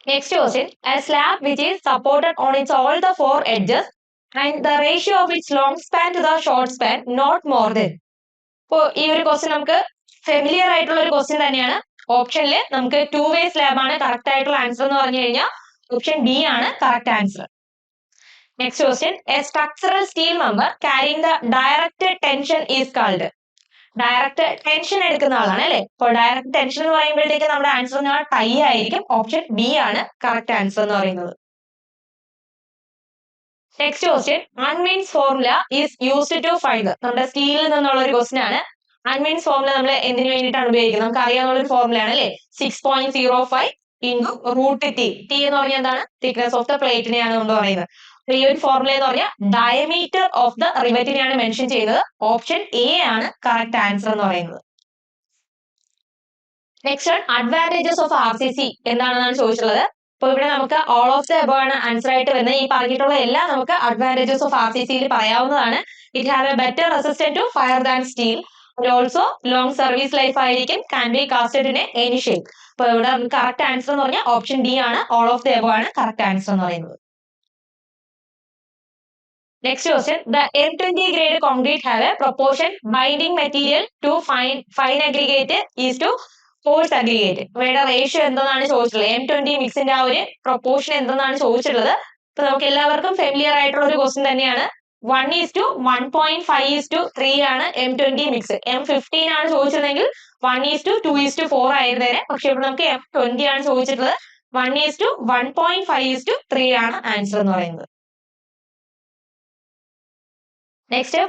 Next question, a slab which is supported on its all the four edges and the ratio of its long span to the short span not more than. അപ്പോൾ ഈ ഒരു question നമുക്ക് familiar ആയിട്ടുള്ള ഒരു question തന്നെയാണ്. ഓപ്ഷനിൽ നമുക്ക് 2-way സ്ലാബ് ആണ് കറക്റ്റ് ആയിട്ടുള്ള ആൻസർ എന്ന് പറഞ്ഞു കഴിഞ്ഞാൽ ഓപ്ഷൻ ബി ആണ് correct answer. Next question, A structural steel member carrying the direct tension is called? Direct tension എടുക്കുന്ന ആളാണ് അല്ലെ. അപ്പോൾ ഡയറക്റ്റ് ടെൻഷൻ എന്ന് പറയുമ്പോഴത്തേക്ക് നമ്മുടെ ആൻസർ എന്ന് പറഞ്ഞാൽ ടൈ ആയിരിക്കും. ഓപ്ഷൻ ബി ആണ് കറക്റ്റ് ആൻസർ എന്ന് പറയുന്നത്. Next question, Unwin's formula is used to find? നമ്മുടെ സ്റ്റീലിൽ നിന്നുള്ള ഒരു ക്വസ്റ്റ്യൻ ആണ്. അൺമീൻസ് ഫോർമുല നമ്മൾ എന്തിനു വേണ്ടിയിട്ടാണ് ഉപയോഗിക്കുന്നത്? നമുക്ക് അറിയാവുന്ന ഒരു ഫോർമുല ആണ് അല്ലെ. 6.05 into √T. T എന്ന് പറഞ്ഞാൽ എന്താണ്? തിക്നെസ് ഓഫ് ദ പ്ലേറ്റിനെയാണ് നമ്മൾ പറയുന്നത്. ഈ ഒരു ഫോർമുല എന്ന് പറഞ്ഞാൽ ഡയമീറ്റർ ഓഫ് ദ റിവറ്റിനെയാണ് മെൻഷൻ ചെയ്യുന്നത്. ഓപ്ഷൻ എ ആണ് കറക്റ്റ് ആൻസർ എന്ന് പറയുന്നത്. നെക്സ്റ്റ്, അഡ്വാൻറ്റേജസ് ഓഫ് RCC എന്താണെന്നാണ് ചോദിച്ചിട്ടുള്ളത്. അപ്പൊ ഇവിടെ നമുക്ക് ഓൾ ഓഫ് ദ എബോ ആണ് ആൻസർ ആയിട്ട് വരുന്നത്. ഈ പറഞ്ഞിട്ടുള്ള എല്ലാം നമുക്ക് അഡ്വാൻറ്റേജസ് ഓഫ് RCCയിൽ പറയാവുന്നതാണ്. It have a better resistant to fire than steel and also long service life ആയിരിക്കും. can be casted in any shape. അപ്പൊ ഇവിടെ കറക്റ്റ് ആൻസർ എന്ന് പറഞ്ഞാൽ ഓപ്ഷൻ ഡി ആണ്. ഓൾ ഓഫ് ദ എബോ ആണ് കറക്റ്റ് ആൻസർ എന്ന് പറയുന്നത്. Next question, the M20 grade concrete have a proportion binding material to fine aggregate is to coarse aggregate. ഇവയുടെ ratio എന്തെന്നാണ് ചോദിച്ചിട്ടുള്ളത്. M20 മിക്സിന്റെ ആ ഒരു പ്രൊപ്പോർഷൻ എന്തെന്നാണ് ചോദിച്ചിട്ടുള്ളത്. അപ്പൊ നമുക്ക് എല്ലാവർക്കും ഫെമിലിയർ ആയിട്ടുള്ള ഒരു ക്വസ്റ്റ്യൻ തന്നെയാണ്. 1:1.5:3 ആണ് M20 മിക്സ്. M15 ആണ് ചോദിച്ചിരുന്നെങ്കിൽ 1:2:4 ആയിരുന്നേനെ. പക്ഷെ ഇവിടെ നമുക്ക് M20 ആണ് ചോദിച്ചിട്ടുള്ളത്. 1:1.5:3 ആണ് ആൻസർ എന്ന് പറയുന്നത്. Next,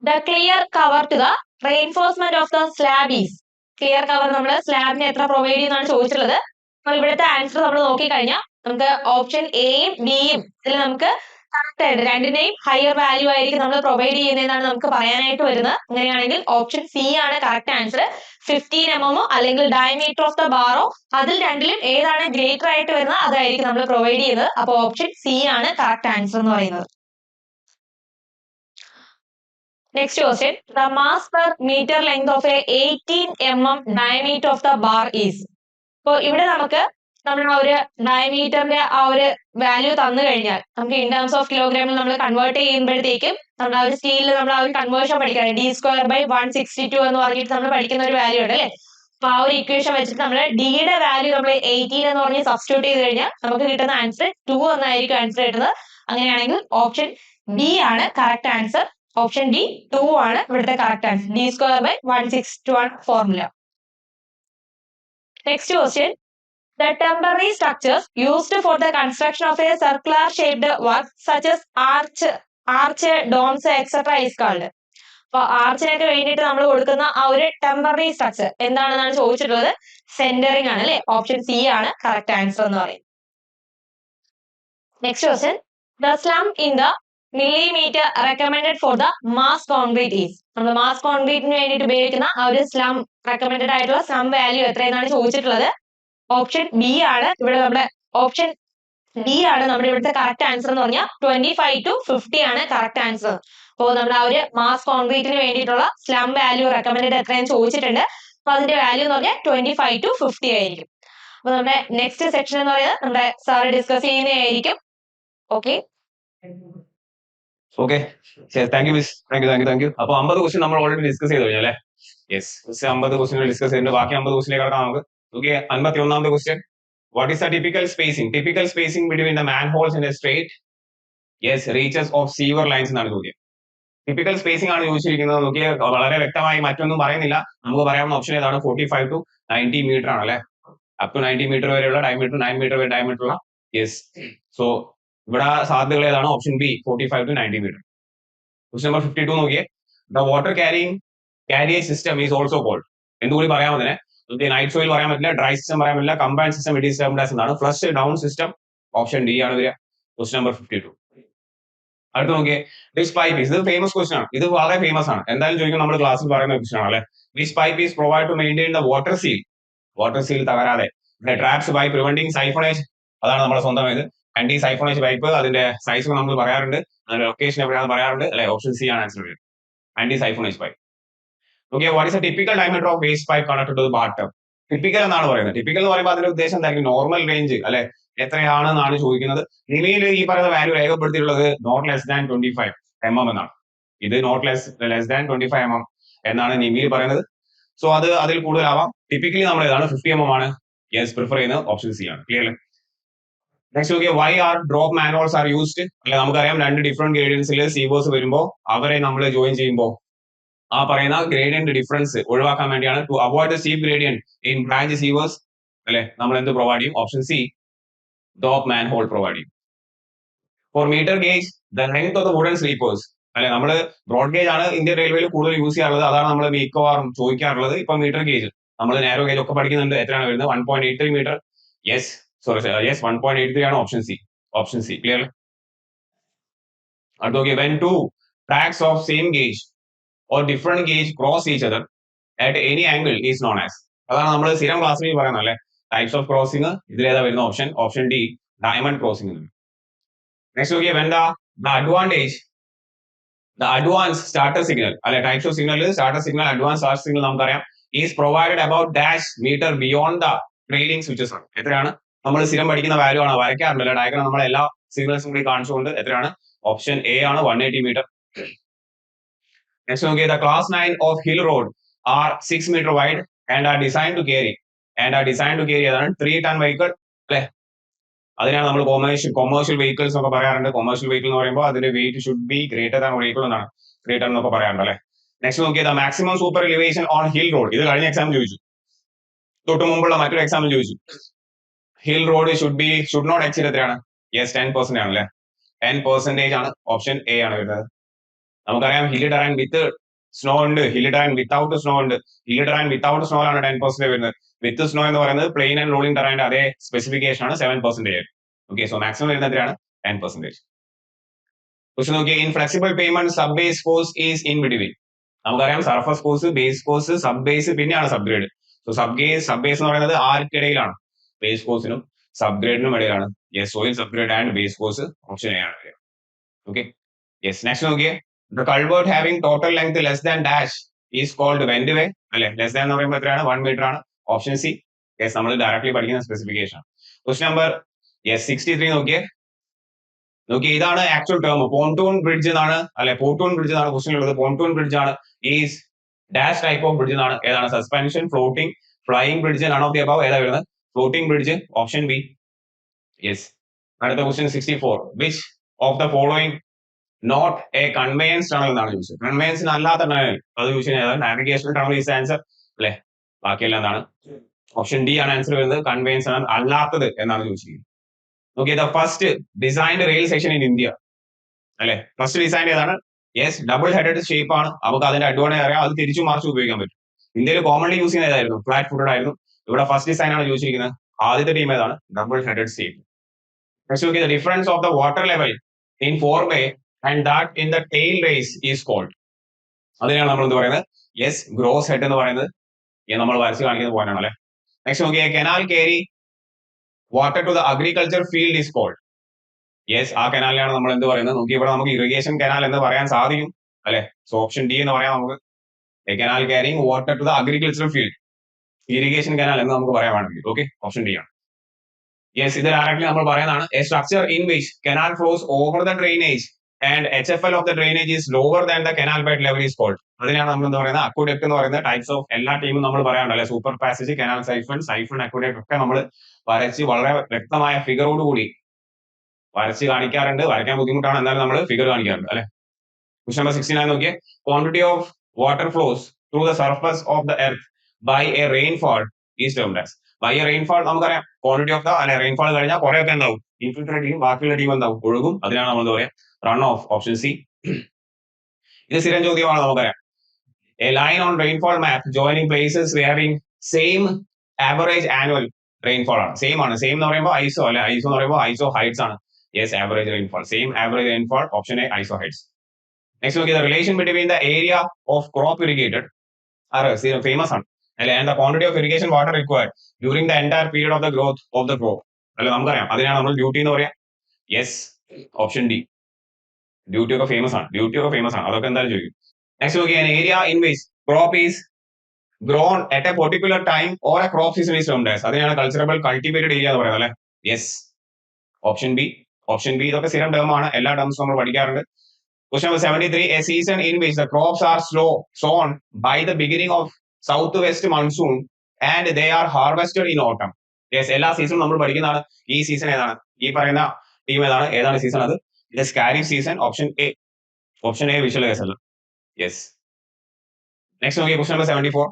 the clear cover to the reinforcement of the slab is. Clear cover നമ്മൾ സ്ലാബിന് എത്ര പ്രൊവൈഡ് ചെയ്യുന്നതാണ് ചോദിച്ചിട്ടുള്ളത്. അപ്പോൾ ഇവിടുത്തെ ആൻസർ നമ്മൾ നോക്കിക്കഴിഞ്ഞാൽ നമുക്ക് ഓപ്ഷൻ എയും ബിയും ഇതിൽ നമുക്ക് കറക്റ്റ് ആയിട്ട് രണ്ടിന്റെയും ഹയർ വാല്യൂ ആയിരിക്കും നമ്മൾ പ്രൊവൈഡ് ചെയ്യുന്നതെന്നാണ് നമുക്ക് പറയാനായിട്ട് വരുന്നത്. അങ്ങനെയാണെങ്കിൽ ഓപ്ഷൻ സി ആണ് കറക്റ്റ് ആൻസർ. 15 mm അല്ലെങ്കിൽ ഡയമീറ്റർ ഓഫ് ദ ബാറോ അതിൽ രണ്ടിലും ഏതാണ് ഗ്രേറ്റർ ആയിട്ട് വരുന്നത് അതായിരിക്കും നമ്മൾ പ്രൊവൈഡ് ചെയ്യുന്നത്. അപ്പോൾ ഓപ്ഷൻ സി ആണ് കറക്റ്റ് ആൻസർ എന്ന് പറയുന്നത്. Next question, the mass per metre length of a 18 mm diameter of the bar is. അപ്പോൾ ഇവിടെ നമുക്ക് നമ്മൾ ആ ഒരു ഡയമീറ്ററിന്റെ ആ ഒരു വാല്യൂ തന്നു കഴിഞ്ഞാൽ നമുക്ക് ഇൻ ടേംസ് ഓഫ് കിലോഗ്രാമിൽ നമ്മൾ കൺവേർട്ട് ചെയ്യുമ്പോഴത്തേക്കും നമ്മൾ ആ ഒരു സ്റ്റീലിൽ നമ്മൾ ആ ഒരു കൺവേർഷൻ പഠിക്കണം. d²/162 എന്ന് പറഞ്ഞിട്ട് നമ്മൾ പഠിക്കുന്ന ഒരു വാല്യൂ ഉണ്ട് അല്ലേ. അപ്പൊ ആ ഒരു ഇക്വേഷൻ വെച്ചിട്ട് നമ്മൾ ഡിയുടെ വാല്യൂ നമ്മൾ 18 എന്ന് പറഞ്ഞ് സബ്സ്റ്റിറ്റ്യൂട്ട് ചെയ്ത് കഴിഞ്ഞാൽ നമുക്ക് കിട്ടുന്ന ആൻസർ 2 എന്നായിരിക്കും ആൻസർ കിട്ടുന്നത്. അങ്ങനെയാണെങ്കിൽ ഓപ്ഷൻ ബി ആണ് കറക്റ്റ് ആൻസർ. ഓപ്ഷൻ ഡി 2 ആണ് ഇവിടുത്തെ correct answer. d²/161 formula. Next question, the temporary structures used for the construction of a circular shaped work such as arch, domes, etc. is called. അപ്പൊ ആർച്ചിനൊക്കെ വേണ്ടിയിട്ട് നമ്മൾ കൊടുക്കുന്ന ആ ഒരു temporary structure എന്താണെന്നാണ് ചോദിച്ചിട്ടുള്ളത്. സെന്ററിംഗ് ആണ് അല്ലെ. ഓപ്ഷൻ സി ആണ് കറക്റ്റ് ആൻസർ എന്ന് പറയുന്നത്. Next question, the slump in the millimeter recommended for the mass concrete is. നമ്മൾ മാസ് കോൺക്രീറ്റിന് വേണ്ടിയിട്ട് ഉപയോഗിക്കുന്ന ആ ഒരു സ്ലം റെക്കമെൻഡഡ് ആയിട്ടുള്ള സ്ലം വാല്യൂ എത്രയെന്നാണ് ചോദിച്ചിട്ടുള്ളത്. ഓപ്ഷൻ ബി ആണ് ഇവിടെ നമ്മുടെ ഓപ്ഷൻ ബി ആണ് നമ്മുടെ ഇവിടുത്തെ കറക്റ്റ് ആൻസർ എന്ന് പറഞ്ഞാൽ 25 to 50 ആണ് കറക്റ്റ് ആൻസർ. അപ്പോൾ നമ്മൾ ആ ഒരു മാസ് കോൺക്രീറ്റിന് വേണ്ടിയിട്ടുള്ള സ്ലം വാല്യൂ റെക്കമെൻഡഡ് എത്രയെന്ന് ചോദിച്ചിട്ടുണ്ട്. അപ്പൊ അതിന്റെ വാല്യൂ എന്ന് പറഞ്ഞാൽ 25 to 50 ആയിരിക്കും. അപ്പൊ നമ്മുടെ നെക്സ്റ്റ് സെക്ഷൻ എന്ന് പറയുന്നത് നമ്മുടെ സാർ ഡിസ്കസ് ചെയ്യുന്നതായിരിക്കും. Okay okay, thank you miss. Thank you. അപ്പൊ 50 ക്വസ്റ്റ്യൻ നമ്മൾ ഓൾറെഡി ഡിസ്കസ് ചെയ്ത് കഴിഞ്ഞു അല്ലേ. യെസ്, 50 ക്വസ്റ്റ്യൻ ഡിസ്കസ് ചെയ്തിട്ടുണ്ട്. ബാക്കി 50 ക്വസ്റ്റിലേക്ക് കിടക്കാം നമുക്ക്. Okay, 51ാമത്തെ question, what is the typical spacing between the manholes in a straight reaches of sewer lines എന്നാണ് ചോദ്യം. ടിപ്പിക്കൽ സ്പേസിംഗ് ആണ് ചോദിച്ചിരിക്കുന്നത്. നോക്കിയ വളരെ വ്യക്തമായി മറ്റൊന്നും പറയുന്നില്ല. നമുക്ക് പറയാവുന്ന ഓപ്ഷൻ ഏതാണ്? 45 to 90 മീറ്റർ ആണ് അല്ലെ. അപ് ടു 90 മീറ്റർ വരെയുള്ള ഡയമീറ്റർ, 9 മീറ്റർ വരെ ഡയമീറ്റർ ഉള്ള. യെസ്, സോ ഇവിടെ സാധ്യതകൾ ഏതാണ്? Option B 45 to 90 metre. Question number 52 നോക്കിയേ, the water carriage system is also called. എന്തുകൂടി പറയാമെന്നതിനെ നൈറ്റ് സോയിൽ പറയാൻ പറ്റില്ല, ഡ്രൈ സിസ്റ്റം പറയാൻ പറ്റില്ല, combined system it is termed as എന്നാണ്. Flush down system option D ആണ് വരിക. Question number 52. അടുത്ത് നോക്കിയേ, വിച്ച് പൈപ്പ് ഈസ്. ഇത് ഫേമസ് ക്വസ്റ്റ്യൻ ആണ്, ഇത് വളരെ ഫേമസ് ആണ്. എന്തായാലും ചോദിക്കും, നമ്മൾ ക്ലാസ്സിൽ പറയുന്ന ക്വസ്റ്റ്യൻ ആണ് അല്ലെ. Which pipe is provide to maintain the water seal തകരാതെ ട്രാപ്സ് ബൈ പ്രിവെന്റിംഗ് സൈഫണേജ്. അതാണ് നമ്മുടെ സ്വന്തം ഇത് ആന്റി സൈഫണേജ് പൈപ്പ്. അതിന്റെ സൈസ് നമ്മൾ പറയാറുണ്ട്, അതിന്റെ ലൊക്കേഷൻ എവിടെയാണെന്ന് പറയാറുണ്ട് അല്ലെ. ഓപ്ഷൻ സി ആണ് answer. Anti siphonage pipe. Okay, what is the typical diameter of waste pipe connected to the bottom? Typical എന്നാണ് പറയുന്നത്. ടിപ്പിക്കൽ എന്ന് പറയുമ്പോൾ അതിന്റെ ഉദ്ദേശം എന്തായിരിക്കും? നോർമൽ റേഞ്ച് അല്ലെ, എത്രയാണെന്നാണ് ചോദിക്കുന്നത്. നിലയിൽ ഈ പറയുന്ന വാല്യൂ രേഖപ്പെടുത്തിയിട്ടുള്ളത് നോട്ട് ലെസ് ദാൻ 25 mm എന്നാണ്. ഇത് നോട്ട് ലെസ് ദാൻ 25 mm എന്നാണ് നിമിയിൽ പറയുന്നത്. സോ അത് അതിൽ കൂടുതലാവാം. ടിപ്പിക്കലി നമ്മൾ ഏതാണ്? 50 mm ആണ് യെസ് പ്രിഫർ ചെയ്യുന്നത്. ഓപ്ഷൻ സി ആണ്. ക്ലിയർ അല്ലേ. നെക്സ്റ്റ് നോക്കിയാൽ why are drop manholes are used. അല്ലെ, നമുക്കറിയാം 2 ഡിഫറെന്റ് ഗ്രേഡിയൻസിൽ സീവേഴ്സ് വരുമ്പോൾ അവരെ നമ്മൾ ജോയിൻ ചെയ്യുമ്പോൾ ആ പറയുന്ന ഗ്രേഡിയന്റ് ഡിഫറൻസ് ഒഴിവാക്കാൻ വേണ്ടിയാണ്. To avoid the steep gradient in branch sewers അല്ലെ, നമ്മൾ എന്ത് പ്രൊവൈഡ് ചെയ്യും? Option C drop manhole provide ചെയ്യും. For metre gauge the length of the wooden sleepers അല്ലെ, നമ്മൾ ബ്രോഡ് ഗേജ് ആണ് ഇന്ത്യൻ റെയിൽവേയിൽ കൂടുതൽ യൂസ് ചെയ്യാറുള്ളത്. അതാണ് നമ്മൾ മിക്കവാറും ചോദിക്കാറുള്ളത്. ഇപ്പൊ മീറ്റർ ഗേജ് നമ്മൾ നാരോ ഗേജ് ഒക്കെ പഠിക്കുന്നുണ്ട്. എത്രയാണ് വരുന്നത്? 1.83 മീറ്റർ. യെസ് 1.83 ആണ്. Option C clear. അടുത്ത നോക്കിയേ, when two tracks of same gauge or different gauge cross each other at any angle is known as. അതാണ് നമ്മൾ സ്ഥിരം ക്ലാസ്സിൽ പറയുന്നത് അല്ലെ. ടൈപ്സ് ഓഫ് ക്രോസിംഗ് ഇതിലേതാ വരുന്ന? Option D diamond crossing. Next നോക്കിയേ, when the advance starter signal അല്ലെ, types of signal, starter signal, advance starter signal നമുക്കറിയാം. Is provided about dash metre beyond the trailing switches ആണ്. എത്രയാണ്? നമ്മൾ സ്ഥിരം പഠിക്കുന്ന വാല്യൂ ആണ്, വരയ്ക്കാറുണ്ടല്ലോ ഡയഗ്രാം. നമ്മൾ എല്ലാ സിഗ്നൽസും കൂടി കാണിച്ചുകൊണ്ട് എത്രയാണ്? ഓപ്ഷൻ എ ആണ് 180 metre. Next okay, the class 9 of Hill Road are 6 meter wide and are designed to carry അതാണ് 3 ton vehicle അല്ലെ. അതിനാണ് നമ്മൾ കൊമേഴ്ഷ്യൽ വെഹിക്കിൾസ് ഒക്കെ പറയാറുണ്ട്. കൊമേഴ്ഷ്യൽ വെഹിക്കിൾ എന്ന് പറയുമ്പോൾ അതിന്റെ weight should be greater than vehicle എന്നാണ്, ഗ്രേറ്റർ എന്നൊക്കെ പറയാറുണ്ട് അല്ലെ. നെക്സ്റ്റ് നോക്കിയത് maximum super elevation on hill road. ഇത് കഴിഞ്ഞ എക്സാം ചോദിച്ചു, തൊട്ട് മുമ്പുള്ള മറ്റൊരു എക്സാമിൽ ചോദിച്ചു. Hill road should not exceed എത്രയാണ്? യെസ് 10% ആണല്ലേ, 10% ആണ്. ഓപ്ഷൻ എ ആണ് വരുന്നത്. നമുക്കറിയാം ഹിൽ ടെറൈൻ വിത്ത് സ്നോ ഉണ്ട്, ഹിൽ ടെറൈൻ വിത്തൗട്ട് സ്നോ ഉണ്ട്. ഹിൽ ടെറൈൻ വിത്തൗട്ട് സ്നോ ആണ് 10% വരുന്നത്. വിത്ത് സ്നോ എന്ന് പറയുന്നത് പ്ലെയിൻ ആൻഡ് റോളിംഗ് ടെറൈൻ്റെ അതേ സ്പെസിഫിക്കേഷൻ ആണ് 7%. ഓക്കെ, സോ മാക്സിമം വരുന്നത് എത്രയാണ്? 10%. പക്ഷെ നോക്കിയാൽ in flexible pavement sub base course is in between. നമുക്കറിയാം surface course, base course, sub base, പിന്നെയാണ് sub grade. So sub base എന്ന് പറയുന്നത് ആർക്കിടയിലാണ്? ബേസ് കോഴ്സിനും സബ് ഗ്രേഡിനും ഇടയിലാണ്. Yes, soil sub grade and base course option A ആണ്. Okay, yes. Next നോക്കിയേ, the culvert having total length less than dash is called vent way. അല്ലെ, less than എന്ന് പറയുമ്പോൾ എത്രയാണ്? 1 മീറ്റർ ആണ്. Option C. യെസ്, നമ്മൾ ഡയറക്ട്ലി പഠിക്കുന്ന specification. Question number 63 നോക്കിയേ. ഇതാണ് ആക്ച്വൽ ടേം. പോണ്ടൂൺ ബ്രിഡ്ജ് എന്നാണ്, അല്ലെ, പോണ്ടൂൺ ബ്രിഡ്ജ് എന്നാണ് ക്വസ്റ്റ്യൻ ഉള്ളത്. പോണ്ടൂൺ ബ്രിഡ്ജ് ആണ് is dash type of bridge എന്നാണ്. ഏതാണ്? Suspension, floating, flying bridge, none of the above. ഏതാ വരുന്നത്? Floating bridge, option B. Yes. അടുത്ത question 64. Which of the following not a conveyance tunnel എന്നാണ് ചോദിച്ചത്. കൺവെയൻസിന് അല്ലാത്ത ടണൽ അത് ചോദിച്ചാൽ നാവിഗേഷൻ ടണൽ ഈസ് ആൻസർ, അല്ലെ. ബാക്കിയെല്ലാം എന്താണ്? ഓപ്ഷൻ ഡി ആണ് ആൻസർ വരുന്നത്. കൺവെയൻസ് ആണ് അല്ലാത്തത് എന്നാണ് ചോദിച്ചിരിക്കുന്നത്. Okay, the first designed rail section in India, അല്ലെ. ഫസ്റ്റ് ഡിസൈൻ ഏതാണ്? യെസ്, ഡബിൾ ഹെഡഡ് ഷേപ്പ് ആണ്. നമുക്ക് അതിന്റെ അഡ്വാൻറ്റേജ് അറിയാം, അത് തിരിച്ചു മറിച്ച് ഉപയോഗിക്കാൻ പറ്റും. ഇന്ത്യയിൽ കോമൺലി യൂസ് ചെയ്യുന്ന ഏതായിരുന്നു? ഫ്ലാറ്റ് ഫുട്ടഡ് ആയിരുന്നു. ഇവിടെ ഫസ്റ്റ് ഡിസൈൻ ആണ് ചോദിച്ചിരിക്കുന്നത്. ആദ്യത്തെ ടീം ഏതാണ്? Double headed shape. നെക്സ്റ്റ് നോക്കിയ, the difference of the water level in forebay and that in the tail race is called. അതിനാണ് നമ്മൾ എന്ത് പറയുന്നത്? യെസ്, ഗ്രോസ് ഹെഡ് എന്ന് പറയുന്നത്. നമ്മൾ വരച്ച് കാണിക്കുന്ന പോയിന്റ് ആണ്, അല്ലെ. നെക്സ്റ്റ് നോക്കിയ, canal carry water to the agriculture field is called. Yes, ആ കനാലിനാണ് നമ്മൾ എന്ത് പറയുന്നത്? നോക്കി, ഇവിടെ നമുക്ക് ഇറിഗേഷൻ കനാൽ എന്ന് പറയാൻ സാധിക്കും, അല്ലെ. സോ ഓപ്ഷൻ ഡി എന്ന് പറയാം നമുക്ക്. A canal carrying water to the agriculture field, irrigation canal എന്ന് നമുക്ക് പറയാൻ വേണമെങ്കിൽ. ഓക്കെ, ഓപ്ഷൻ ഡി ആണ്. യെസ്, ഇത് ഡയറക്ട്ലി നമ്മൾ പറയുന്നതാണ്. A structure in which canal flows over the drainage and HFL of the drainage is lower than the canal bed level is called. അതിനാണ് നമ്മൾ എന്താ പറയുന്നത്? അക്വഡക്ട് എന്ന് പറയുന്ന ടൈപ്സ് ഓഫ് എല്ലാ ടീമും നമ്മൾ പറയാറുണ്ട്, അല്ലെ. സൂപ്പർ പാസേജ്, കനാൽ സൈഫൺ, അക്വഡക്ട് ഒക്കെ നമ്മൾ വരച്ച് വളരെ വ്യക്തമായ ഫിഗറോട് കൂടി വരച്ച് കാണിക്കാറുണ്ട്. വരയ്ക്കാൻ ബുദ്ധിമുട്ടാണ്, എന്നാലും നമ്മൾ ഫിഗർ കാണിക്കാറുണ്ട്, അല്ലെ. ക്വസ്റ്റ്യൻ നമ്പർ 69 നോക്കിയേ. Quantity of water flows through the surface of the earth by a rainfall is termed as. By a rainfall നമുക്കറിയാം, ക്വാണ്ടിറ്റി ഓഫ് ദ, അല്ലെ, റെയിൻഫാൾ കഴിഞ്ഞാൽ കുറെ ഒക്കെ എന്താവും? ഇൻഫിൽട്രേറ്റ് ചെയ്യും, ബാക്കിയുള്ള ടീം എന്താവും? ഒഴുകും. അതിനാണ് നമ്മൾ എന്താ പറയാ? Run off, option C. ഇത് സ്ഥിരം ചോദ്യമാണ്, നമുക്കറിയാം. A line on rainfall map joining places having same average annual rainfall ആണ്. സെയിം ആണ്. സെയിം എന്ന് പറയുമ്പോൾ ഐസോ, അല്ലെ. ഐസോ എന്ന് പറയുമ്പോൾ ഐസോ ഹൈറ്റ്സ് ആണ്. Yes, average rainfall, same average rainfall, option A, iso heights. Next നോക്കിയ, the relation between the area of crop irrigated famous ആണ്, അല്ലെ, and the quantity of irrigation water required during the entire period of the growth of the crop, അല്ലെ. നമുക്കറിയാം, അതിനാണ് നമ്മൾ duty എന്ന് പറയാം. Yes, option D. Duty ഒക്കെ famous ആണ്. അതൊക്കെ എന്തായാലും ചോദിക്കും. Next Nokia, area in which crop is grown at A particular time or A crop season is termed as. അതിനാണ് കൾച്ചറബിൾ കൾട്ടിവേറ്റഡ് ഏരിയ എന്ന് പറയുന്നത്, അല്ലെ. Yes, option B. ഇതൊക്കെ സ്ഥിരം ടേം ആണ്, എല്ലാ ടേംസും നമ്മൾ പഠിക്കാറുണ്ട്. Question number 73. A season in which the crops are sown by the beginning of southwest monsoon and they are harvested in autumn. Yes, എല്ലാ സീസണും നമ്മൾ പഠിക്കുന്നതാണ്. ഈ സീസൺ ഏതാണ്? ഈ പറയുന്ന ടീം ഏതാണ് സീസൺ? അത് kharif season, option A. Visual case അല്ല. യെസ്. നെക്സ്റ്റ് നോക്കിയ, question number 74.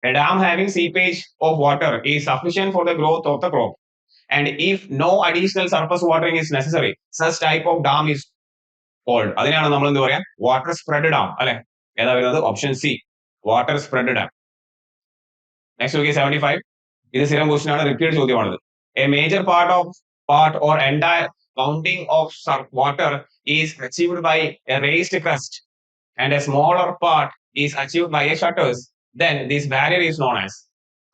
A dam having seepage of water is sufficient for the growth of the crop and if no additional surface watering is necessary, such type of dam is called. അതിനാണ് നമ്മൾ എന്ത് പറയാം? Water spread dam, അല്ലെ. ഏതാ വരുന്നത്? Option C, water spread dam. Next നോക്കിയ 75. ഇത് സ്ഥിരം ക്വസ്റ്റ്യൻ ആണ്, റിപ്പീറ്റ് ചോദ്യമാണിത്. A major part or entire ponding of water is achieved by a raised crest and a smaller part is achieved by a shutters, then this barrier is known as.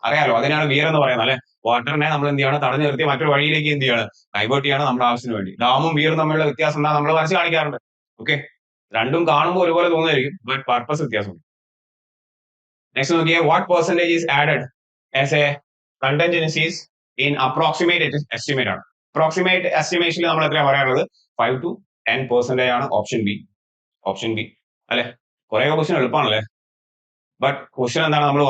അറിയാലോ, അതിനാണ് wear എന്ന് പറയുന്നത്, അല്ലെ. വാട്ടറിനെ നമ്മൾ എന്ത് ചെയ്യാണ്? തടഞ്ഞു നിർത്തി മറ്റൊരു വഴിയിലേക്ക് എന്ത് ചെയ്യാണ്? ഡൈവേർട്ട് ചെയ്യാണ് നമ്മുടെ ആവശ്യത്തിന് വേണ്ടി. ഡാമും വിയറും തമ്മിലുള്ള വ്യത്യാസം എന്താ? നമ്മൾ വരച്ച് കാണിക്കാറുണ്ട്. ഓക്കെ, രണ്ടും കാണുമ്പോൾ ഒരുപോലെ തോന്നുമായിരിക്കും, ബട്ട് പർപ്പസ് വ്യത്യാസമുണ്ട്. നെക്സ്റ്റ് നോക്കിയേ, what percentage is added as a contingencies in approximate estimate ആണ്. അപ്രോക്സിമേറ്റ് എസ്റ്റിമേഷനിൽ നമ്മൾ എത്രയാണ് പറയാറുള്ളത്? 5 to 10% ആണ്. ഓപ്ഷൻ ബി, അല്ലെ. കുറെ ക്വസ്റ്റ്യൻ എളുപ്പമാണല്ലേ, ബട്ട് ക്വസ്റ്റ്യൻ എന്താണ്? നമ്മൾ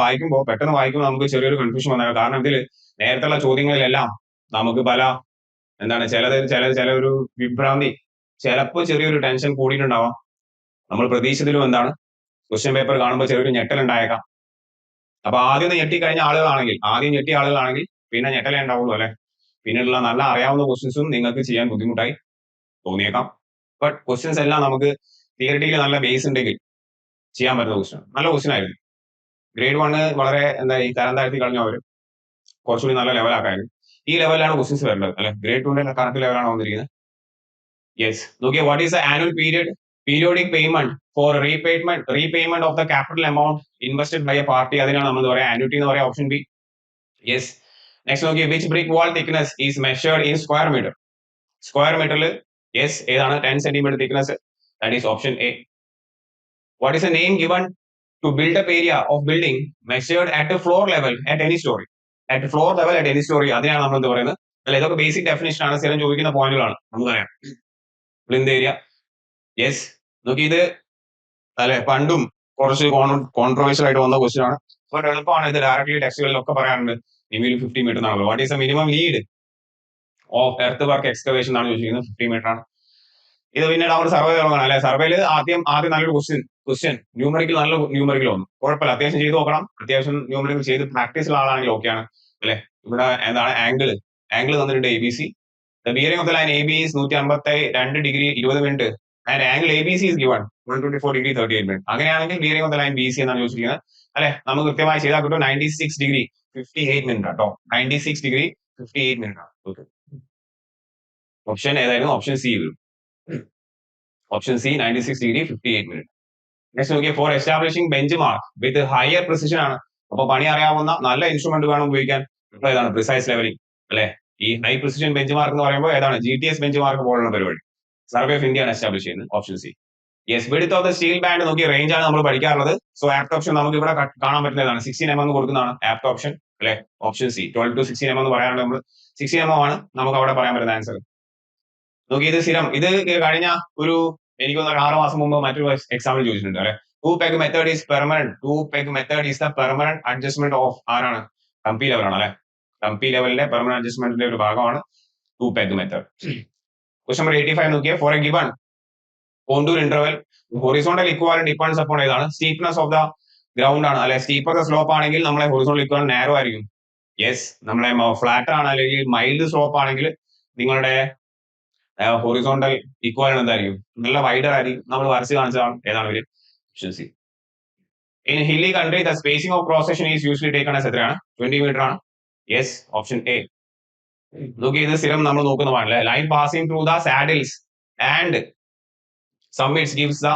പെട്ടെന്ന് വായിക്കുമ്പോൾ നമുക്ക് ചെറിയൊരു കൺഫ്യൂഷൻ വന്നേക്കാം. കാരണം ഇതിൽ നേരത്തെയുള്ള ചോദ്യങ്ങളിലെല്ലാം നമുക്ക് പല ചില ഒരു വിഭ്രാന്തി, ചിലപ്പോൾ ചെറിയൊരു ടെൻഷൻ കൂടിയിട്ടുണ്ടാവാം. നമ്മൾ പ്രതീക്ഷിച്ചതിലും ക്വസ്റ്റ്യൻ പേപ്പർ കാണുമ്പോൾ ചെറിയൊരു ഞെട്ടൽ ഉണ്ടായേക്കാം. അപ്പൊ ആദ്യം ഞെട്ടിയ ആളുകളാണെങ്കിൽ പിന്നെ ഞെട്ടലേ ഉണ്ടാവുള്ളൂ, അല്ലെ. പിന്നീടുള്ള നല്ല അറിയാവുന്ന ക്വസ്റ്റ്യൻസും നിങ്ങൾക്ക് ചെയ്യാൻ ബുദ്ധിമുട്ടായി തോന്നിയേക്കാം. ബട്ട് ക്വസ്റ്റ്യൻസ് എല്ലാം നമുക്ക് തിയറിറ്റിയിൽ നല്ല ബേസ് ഉണ്ടെങ്കിൽ ചെയ്യാൻ പറ്റുന്ന ക്വസ്റ്റ്യൻ. നല്ല ക്വസ്റ്റ്യൻ ആയിരുന്നു. ഗ്രേഡ് 1 വളരെ എന്തായി തരം താഴ്ത്തി കളഞ്ഞു അവര്. കുറച്ചുകൂടി നല്ല ലെവലാക്കായിരുന്നു. ഈ ലെവലിലാണ് ക്വസ്റ്റ്യൻസ് വരേണ്ടത് അല്ലെ. ഗ്രേഡ് 2ന്റെ കറക്റ്റ് ലെവലാണ് വന്നിരിക്കുന്നത്. യെസ്. നോക്കിയേ what is the annual periodic payment for repayment of the capital amount invested by a party. അതിനാണ് നമ്മൾ പറയാ ആനുവിറ്റി എന്ന് പറയാം. Option B. യെസ്. നെക്സ്റ്റ് നോക്കിയേ which brick wall thickness is measured in square metre. Square മീറ്ററിൽ yes ഏതാണ് 10 cm thickness. That is option A. What is a name given to build up area of building measured at floor level at any storey. At floor level at any story അതിനാണ് നമ്മൾ എന്ത് പറയുന്നത് അല്ലെ. ഇതൊക്കെ basic definition ആണ്, സ്ഥിരം ചോദിക്കുന്ന പോയിന്റുകളാണ് നമുക്കറിയാം. Plinth area. യെസ്. നോക്കി ഇത് അല്ലെ പണ്ടും കുറച്ച് കോൺട്രവേഴ്ഷ്യൽ ആയിട്ട് വന്ന ക്വസ്റ്റ്യൻ ആണ്. ബട്ട് എളുപ്പമാണ് ഇത്. ഡയറക്ട്ലി ടെക്സ്റ്റുകളിലൊക്കെ പറയാറുണ്ട് നിമിയിൽ 50 മീറ്റർ എന്നാണല്ലോ. What is the minimum lead of earth work excavation എന്നാണ് ചോദിച്ചിരിക്കുന്നത്. 50 മീറ്റർ ആണ്. ഇത് പിന്നീട് അവർ സർവേ തുടങ്ങണം അല്ലെ. സർവേയിൽ ആദ്യം നല്ലൊരു ക്വസ്റ്റ്യൻ ന്യൂമറിക്കൽ നല്ല ന്യൂമറിക്കൽ വന്നു. കുഴപ്പമില്ല, അത്യാവശ്യം ചെയ്ത് നോക്കണം. അത്യാവശ്യം ന്യൂമറിക്കൽ ചെയ്ത് പ്രാക്ടീസ് ഉള്ള ആളാണെങ്കിൽ ഓക്കെയാണ് അല്ലെ. ഇവിടെ എന്താണ് ആംഗിൾ തന്നിട്ടുണ്ട് ABC. The bearing of the line AB is 152 degree 20 minute and angle ABC is given 124 degree 38 minute. അങ്ങനെയാണെങ്കിൽ bearing of the line BC എന്നാണ് ചോദിച്ചിരിക്കുന്നത് അല്ലെ. നമുക്ക് കൃത്യമായി ചെയ്താൽ കിട്ടും 96 ഡിഗ്രി 58 മിനിറ്റ് കേട്ടോ. 96 ഡിഗ്രി 58 മിനിറ്റ് ആണ്. ഓക്കെ. ഓപ്ഷൻ ഏതായിരുന്നു? ഓപ്ഷൻ സി വരും. Option C 96 degree 58 minute. Next നോക്കിയാൽ for establishing bench mark with higher precision ആണ്. അപ്പൊ പണി അറിയാവുന്ന നല്ല ഇൻസ്ട്രുമെന്റ് വേണം ഉപയോഗിക്കാൻ. ഇപ്പോൾ ഏതാണ്? പ്രിസൈസ് ലെവലിംഗ് അല്ലെ. ഈ ഹൈ പ്രിസിഷൻ ബെഞ്ച് മാർക്ക് എന്ന് പറയുമ്പോൾ ഏതാണ്? GTS ബെഞ്ച് മാർക്ക് പോലുള്ള പരിപാടി സർവേ ഓഫ് ഇന്ത്യ ആണ് എസ്റ്റാബ്ലിഷ് ചെയ്യുന്നത്. Option C. Yes. Width of the steel band നോക്കി റേഞ്ച് ആണ് നമ്മൾ പഠിക്കാറുള്ളത്. സോ ആപ്റ്റ് ഓപ്ഷൻ നമുക്ക് ഇവിടെ കാണാൻ പറ്റുന്നതാണ് 16 mm എന്ന് കൊടുക്കുന്നതാണ് ആപ്റ്റ് ഓപ്ഷൻ അല്ലെ. ഓപ്ഷൻ സി 12 to 16 mm എന്ന് പറയാറുണ്ട് നമ്മൾ. 16 mm ആണ് നമുക്ക് അവിടെ പറയാൻ പറ്റുന്ന ആൻസർ. നോക്കി ഇത് സ്ഥിരം ഇത് കഴിഞ്ഞ ഒരു എനിക്ക് 6 മാസം മുമ്പ് മറ്റൊരു എക്സാമ്പിൾ ചോദിച്ചിട്ടുണ്ട് അല്ലെ. Two peg method is the permanent adjustment of ആരാണ്? ടംപി ലെവൽ ആണ് അല്ലെ. ടംപി ലെവലിന്റെ പെർമനന്റ് അഡ്ജസ്റ്റ്മെന്റിന്റെ ഒരു ഭാഗമാണ് two peg method. Question number 85 നോക്കിയേ. For a given contour interval horizontal equality depends upon ഏതാണ്? സ്റ്റീപ്നെസ് ഓഫ് ദ ഗ്രൗണ്ട് ആണ് അല്ലെ. സ്റ്റീപ്പർ ദ സ്ലോപ്പ് ആണെങ്കിൽ നമ്മളെ ഹൊറിസോണ്ടൽ ഇക്വാലിറ്റി നാരോ ആയിരിക്കും. യെസ്. നമ്മളെ ഫ്ലാറ്റ് ആണ് അല്ലെങ്കിൽ മൈൽഡ് സ്ലോപ്പ് ആണെങ്കിൽ നിങ്ങളുടെ ഹൊറിസോണ്ടൽ ഇക്വാലിറ്റി എന്തായിരിക്കും? നല്ല വൈഡർ ആയിരിക്കും. നമ്മൾ വരച്ച് കാണിച്ചതാണ്. ഏതാണ് വരും? Option C. In hilly country the spacing of cross section is usually taken as എത്രയാണ്? 20 മീറ്റർ ആണ്. യെസ്. Option A. നോക്കി ഇത് സ്ഥിരം നമ്മൾ നോക്കുന്നതാണ്. Line passing through the saddles and summits gives the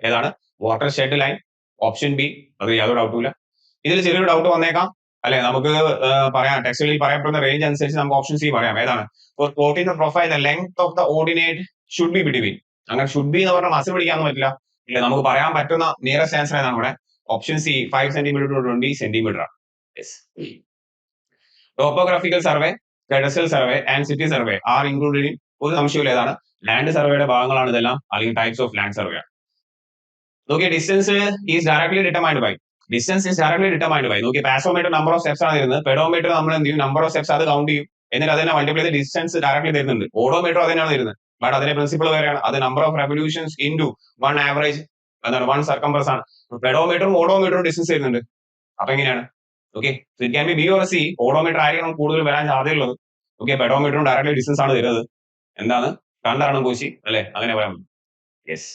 ഏതാണ്? Watershed line. Option B. അത് യാതൊരു ഡൗട്ടും ഇല്ല. ഇതിൽ ചെറിയൊരു ഡൗട്ട് വന്നേക്കാം അല്ലെ. നമുക്ക് പറയാം ടെക്സ്റ്റുകളിൽ പറയപ്പെടുന്ന റേഞ്ച് അനുസരിച്ച് നമുക്ക് ഓപ്ഷൻ സി പറയാം. ഏതാണ്? For plotting the profile the length of the ordinate should be between. അങ്ങനെ ഷുഡ് ബി എന്ന് പറഞ്ഞാൽ മസിൽ പിടിക്കാനൊന്നും പറ്റില്ല ഇല്ല. നമുക്ക് പറയാൻ പറ്റുന്ന നിയറസ്റ്റ് ആൻസർ ഏതാണ് ഇവിടെ? Option C 5 cm to 20 cm ആണ്. Yes. Topographical survey, cadastral survey and city survey are included in. ഒരു സംശയമില്ല ഏതാണ്? ലാൻഡ് സർവേയുടെ ഭാഗങ്ങളാണ് ഇതെല്ലാം, അല്ലെങ്കിൽ ടൈപ്സ് ഓഫ് ലാൻഡ് സർവേ ആണ്. നോക്കിയ distance is directly determined by നോക്കിയ പാസോമീറ്റർ നമ്പർ ഓഫ് സ്റ്റെപ്സ് ആണ് തരുന്നത്. പെഡോമീറ്റർ നമ്മൾ എന്ത് ചെയ്യും? നമ്പർ ഓഫ് സ്റ്റെപ്സ് അത് കൗണ്ട് ചെയ്യും. എന്നിട്ട് അതിനെ മൾട്ടിപ്ലൈ ചെയ്ത് ഡിസ്റ്റൻസ് ഡയറക്ട്ലി തരുന്നുണ്ട്. ഓഡോമീറ്റർ അതിനാണ് തരുന്നത്. ബട്ട് അതിന്റെ പ്രിൻസിപ്പിൾ വേറെയാണ്. അത് number of revolutions into one average എന്താണ്? വൺ സർക്കംഫറൻസ് ആണ്. പെഡോമീറ്ററും ഓഡോമീറ്ററും ഡിസ്റ്റൻസ് തരുന്നുണ്ട്. അപ്പൊ എങ്ങനെയാണ്? Okay. So it can be B or C. Odometer ആയിരിക്കണം കൂടുതൽ വരാൻ സാധ്യതയുള്ളത്. ഓക്കെ. പെഡോമീറ്ററും ഡയറക്ട്ലി ഡിസ്റ്റൻസ് ആണ് തരുന്നത്. എന്താണ്? കണ്ടറിയണം കോശി അല്ലെ. അങ്ങനെ പറയാം. Yes.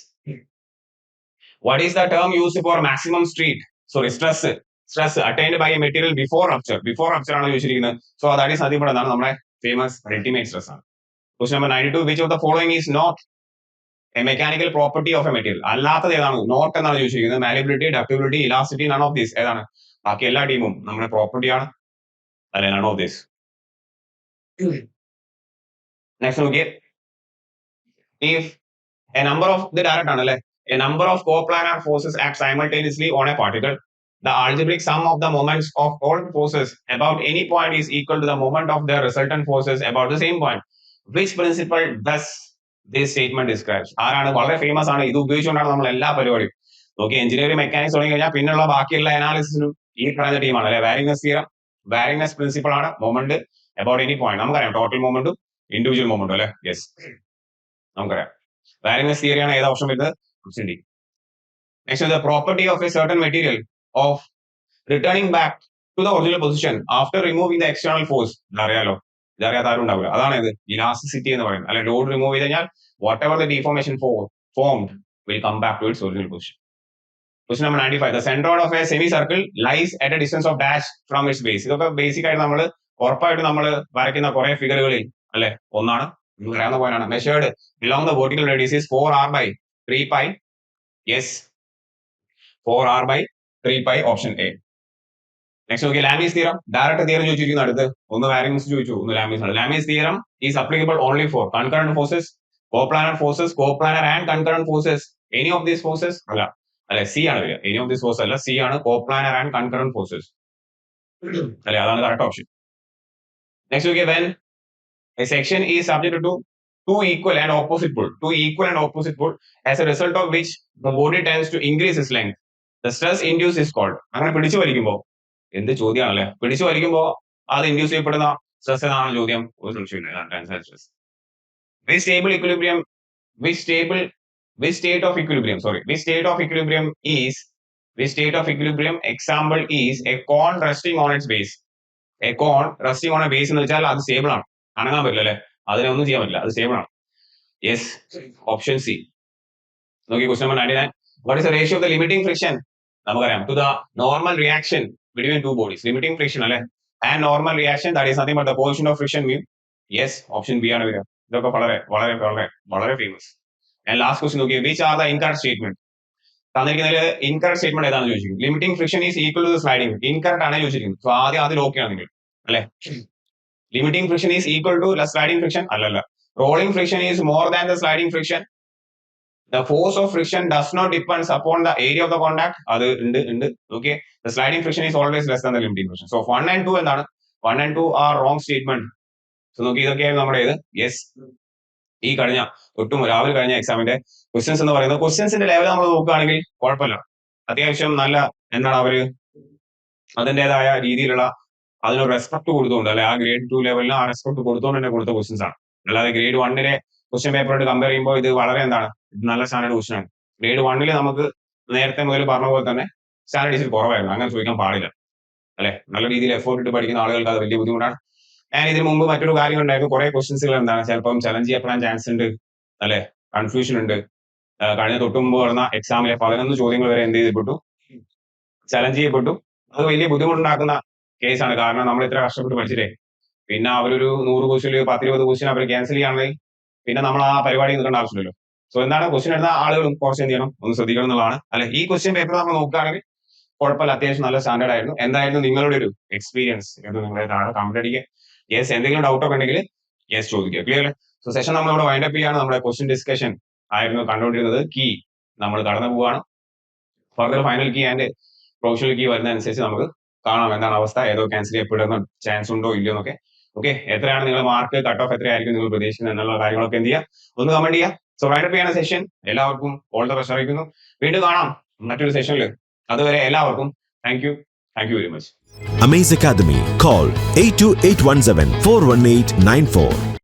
What is the term used for maximum stress attained by a material before rupture? Before rupture ആണ് ചോദിച്ചിരിക്കുന്നത്. So that is nothing but എന്താണ്? നമ്മുടെ ഫേമസ് ultimate stress ആണ്. Question number 92. Which of the following is not a mechanical property of a material? അല്ലാത്തത് ഏതാണ്? Not എന്നാണ് ചോദിച്ചിരിക്കുന്നത്. Malleability, ductility, elasticity, none of this. ഏതാണ്? ബാക്കി എല്ലാ ടീമും നമ്മുടെ പ്രോപ്പർട്ടി ആണ് അല്ലെ. none of this. Next നോക്കിയേ. If a number of the direct ആണ് അല്ലെ. A number of coplanar forces act simultaneously on a particle. The algebraic sum of the moments of all forces about any point is equal to the moment of their resultant forces about the same point. Which principle does this statement describe? ആരാണ്? വളരെ famous ആണ്. ഇത് ഉപയോഗിച്ചുകൊണ്ടാണ് നമ്മൾ എല്ലാ പരിപാടിയും. നോക്കി engineering mechanics തുടങ്ങി കഴിഞ്ഞാൽ പിന്നുള്ള ബാക്കിയുള്ള അനാലിസിസിനും ഈ പറയുന്ന ടീമാണ് അല്ലെ. വാരിങ്നെസ് തിയറം, വാരിങ്നെസ് പ്രിൻസിപ്പിൾ ആണ്. മൊമെന്റ് അബൌട്ട് എനി പോയിന്റ് നമുക്കറിയാം. ടോട്ടൽ മൊമെന്റും ഇൻഡിവിജ്വൽ മൊമെന്റും അല്ലെ. യെസ്. നമുക്കറിയാം. വാരിങ്നെസ് തിയറിയാണ് ഏത് ഓപ്ഷൻ വരുന്നത്? Option D. Next is the property of a certain material of returning back to the original position after removing the external force. അറിയാലോ ഇതറിയാത്ത ആരും ഉണ്ടാവില്ല. അതാണ് ഇത് ഇലാസ്റ്റിസിറ്റി എന്ന് പറയുന്നത്. അല്ലെ ലോഡ് റിമൂവ് ചെയ്ത് കഴിഞ്ഞാൽ whatever the deformation formed will come back to its original position. Question number 95. The centroid of a semicircle lies at a distance of dash from its base. ഇതൊക്കെ basic ആയിട്ട് നമ്മൾ ഉറപ്പായിട്ട് നമ്മൾ വരയ്ക്കുന്ന കുറെ ഫിഗറുകളിൽ അല്ലെ ഒന്നാണ് പറയാവുന്ന പോയിന്റാണ്. Measured along the vertical radius is 4r by 3 pi. Yes, 4r by 3 pi option A. Next നോക്കിയാൽ ലാമീസ് തിയറം. ഡയറക്റ്റ് തിയറം ചോദിച്ചിരിക്കുന്നു അടുത്ത്. ഒന്ന് വാരിങ്സ് ചോദിച്ചു, ഒന്ന് ലാമീസ് ആണ്. Lami's theorem is applicable only for concurrent forces, coplanar and concurrent forces. Any of these forces അല്ലെ C ആണ് വരിക. എനി ഓഫ് ദീസ് ഫോഴ്സ് അല്ല, സി ആണ് കോപ്ലാനർ ആൻഡ് കൺകറന്റ് ഫോഴ്സസ് അല്ലെ, അതാണ് കറക്റ്റ് ഓപ്ഷൻ. നെക്സ്റ്റ് നോക്കിയാൽ when a section is subject to two equal and opposite pull as a result of which the body tends to increase its length, the stress induced is called. അങ്ങനെ പിടിച്ചു വലിക്കുമ്പോൾ എന്ത് ചോദ്യമാണല്ലേ, പിടിച്ചു വലിക്കുമ്പോൾ അത് induce ചെയ്യപ്പെടുന്ന stress ഏതാണ് ചോദ്യം? ഒരു സംശയമില്ല, tensile stress. which state of equilibrium example is a cone resting on its base. A cone resting on a base എന്ന് വെച്ചാൽ അത് സ്റ്റേബിൾ ആണ്, അനങ്ങാൻ പറ്റില്ല അല്ലെ, അതിനെ ഒന്നും ചെയ്യാൻ പറ്റില്ല, അത് സ്റ്റേബിൾ ആണ്. Yes, option C. നോക്കി question number 99. What is the ratio of the limiting friction? നമുക്കറിയാം to the normal reaction between two bodies. Limiting friction അല്ലെ and normal reaction that is nothing but the coefficient of friction mu. Yes, option B ആണ് വരിക. ഇതൊക്കെ വളരെ വളരെ വളരെ വളരെ famous. And last question നോക്കി, which are the incorrect statement? തന്നിരിക്കുന്നതിൽ ഇൻകറക്റ്റ് സ്റ്റേറ്റ്മെന്റ് ഏതാണെന്ന് ചോദിച്ചിരിക്കും. Limiting friction is equal to sliding. Incorrect ആണ് ചോദിച്ചിരിക്കുന്നത്. സോ ആദ്യം അതിൽ ഓക്കെ ആണ് നിങ്ങൾ അല്ലെ. Limiting friction is equal to sliding friction അല്ലല്ല. Rolling friction is more than the sliding friction. The force of friction does not depends upon the area of the contact. അത് ഉണ്ട്. Okay, the sliding friction is always less than the limiting friction. So 1 and 2 എന്താണ്? 1 and 2 are wrong statement. So നോക്കി ഇതൊക്കെയാണ് നമ്മുടെ ഇത്. Yes, ഈ കഴിഞ്ഞ രാവിലെ കഴിഞ്ഞ എക്സാമിന്റെ ക്വസ്റ്റ്യൻസ് എന്ന് പറയുന്നത്. ക്വസ്റ്റ്യൻസിന്റെ ലെവൽ നമ്മൾ നോക്കുകയാണെങ്കിൽ കുഴപ്പമില്ല, അത്യാവശ്യം നല്ല എന്താണ് അവര് അതിൻ്റെതായ രീതിയിലുള്ള അതിനൊരു റെസ്പെക്ട് കൊടുത്തുകൊണ്ട് അല്ലെ, ആ ഗ്രേഡ് 2 ലെവലിന് ആ റെസ്പെക്ട് കൊടുത്തുകൊണ്ട് തന്നെ കൊടുത്ത ക്വസ്റ്റ്യൻസ് ആണ്. അല്ലാതെ ഗ്രേഡ് 1-ലെ ക്വസ്റ്റ്യൻ പേപ്പറായിട്ട് കമ്പയർ ചെയ്യുമ്പോൾ ഇത് വളരെ എന്താണ്, നല്ല സ്റ്റാൻഡേർഡ് ക്വസ്റ്റ്യൻ ആണ്. ഗ്രേഡ് 1-ൽ നമുക്ക് നേരത്തെ മുതൽ പറഞ്ഞ പോലെ തന്നെ സ്റ്റാൻഡേർഡ് ഇച്ചിരി കുറവായിരുന്നു, അങ്ങനെ ചോദിക്കാൻ പാടില്ല അല്ലെ. നല്ല രീതിയിൽ എഫോർട്ട് ഇട്ട് പഠിക്കുന്ന ആളുകൾക്ക് അത് വലിയ ബുദ്ധിമുട്ടാണ്. ഞാൻ ഇതിന് മുമ്പ് മറ്റൊരു കാര്യം ഉണ്ടായിരുന്നു, കുറെ ക്വസ്റ്റ്യൻസുകൾ എന്താണ് ചിലപ്പം ചലഞ്ച് ചെയ്യപ്പെടാൻ ചാൻസ് ഉണ്ട് അല്ലെ, കൺഫ്യൂഷൻ ഉണ്ട്. കഴിഞ്ഞ തൊട്ട് മുമ്പ് നടന്ന എക്സാമിലെ 11 ചോദ്യങ്ങൾ വരെ എന്ത് ചെയ്യപ്പെട്ടു, ചലഞ്ച് ചെയ്യപ്പെട്ടു. അത് വലിയ ബുദ്ധിമുട്ടുണ്ടാക്കുന്ന കേസാണ്. കാരണം നമ്മൾ ഇത്ര കഷ്ടപ്പെട്ട് പഠിച്ചില്ലേ, പിന്നെ അവരൊരു 100 ക്വസ്റ്റ്യൻ 10-20 ക്വസ്റ്റ്യൻ അവർ ക്യാൻസൽ ചെയ്യുകയാണെങ്കിൽ പിന്നെ നമ്മൾ ആ പരിപാടി നിൽക്കേണ്ട ആവശ്യമില്ലല്ലോ. സോ എന്താണ് ക്വസ്റ്റ്യൻ എടുത്ത ആളുകളും കുറച്ച് എന്ത് ചെയ്യണം, ഒന്ന് ശ്രദ്ധിക്കണം എന്നുള്ളതാണ് അല്ലെ. ഈ ക്വസ്റ്റ്യൻ പേപ്പർ നമ്മൾ നോക്കുകയാണെങ്കിൽ കുഴപ്പമില്ല, അത്യാവശ്യം നല്ല സ്റ്റാൻഡേർഡ് ആയിരുന്നു. എന്തായിരുന്നു നിങ്ങളുടെ ഒരു എക്സ്പീരിയൻസ് എന്ന് നിങ്ങളെ താഴെ കമന്റ് അടിക്കുക. യെസ്, എന്തെങ്കിലും ഡൗട്ട് ഒക്കെ ഉണ്ടെങ്കിൽ യെസ് ചോദിക്കുക. ക്ലിയർ അല്ലേ? സോ സെഷൻ നമ്മൾ ഇവിടെ വൈൻഡ് അപ്പ് ചെയ്യാണ്. നമ്മുടെ ക്വസ്റ്റ്യൻ ഡിസ്കഷൻ ആയിരുന്നു കണ്ടുകൊണ്ടിരുന്നത്. കീ നമ്മൾ കടന്നു പോവുകയാണ്. Further final key and professional key വരുന്ന അനുസരിച്ച് നമുക്ക് കാണാം എന്താണ് അവസ്ഥ, ഏതോ ക്യാൻസൽ ചെയ്യപ്പെടുന്ന ചാൻസ് ഉണ്ടോ ഇല്ലയോ എന്നൊക്കെ. ഓക്കെ, എത്രയാണ് നിങ്ങൾ മാർക്ക്, കട്ട് ഓഫ് എത്രയായിരിക്കും നിങ്ങൾ പ്രതീക്ഷിക്കുന്നത് എന്നുള്ള കാര്യങ്ങളൊക്കെ എന്ത് ചെയ്യുക, ഒന്ന് കമന്റ് ചെയ്യുക. സോ വൈൻഡ് അപ്പ് ചെയ്യുന്ന സെഷൻ എല്ലാവർക്കും ഓൾ ദ ബെസ്റ്റ് അറിയിക്കുന്നു. വീണ്ടും കാണാം മറ്റൊരു സെഷനിൽ. അതുവരെ എല്ലാവർക്കും thank you very much. Amaze Academy. Call 82817 41894.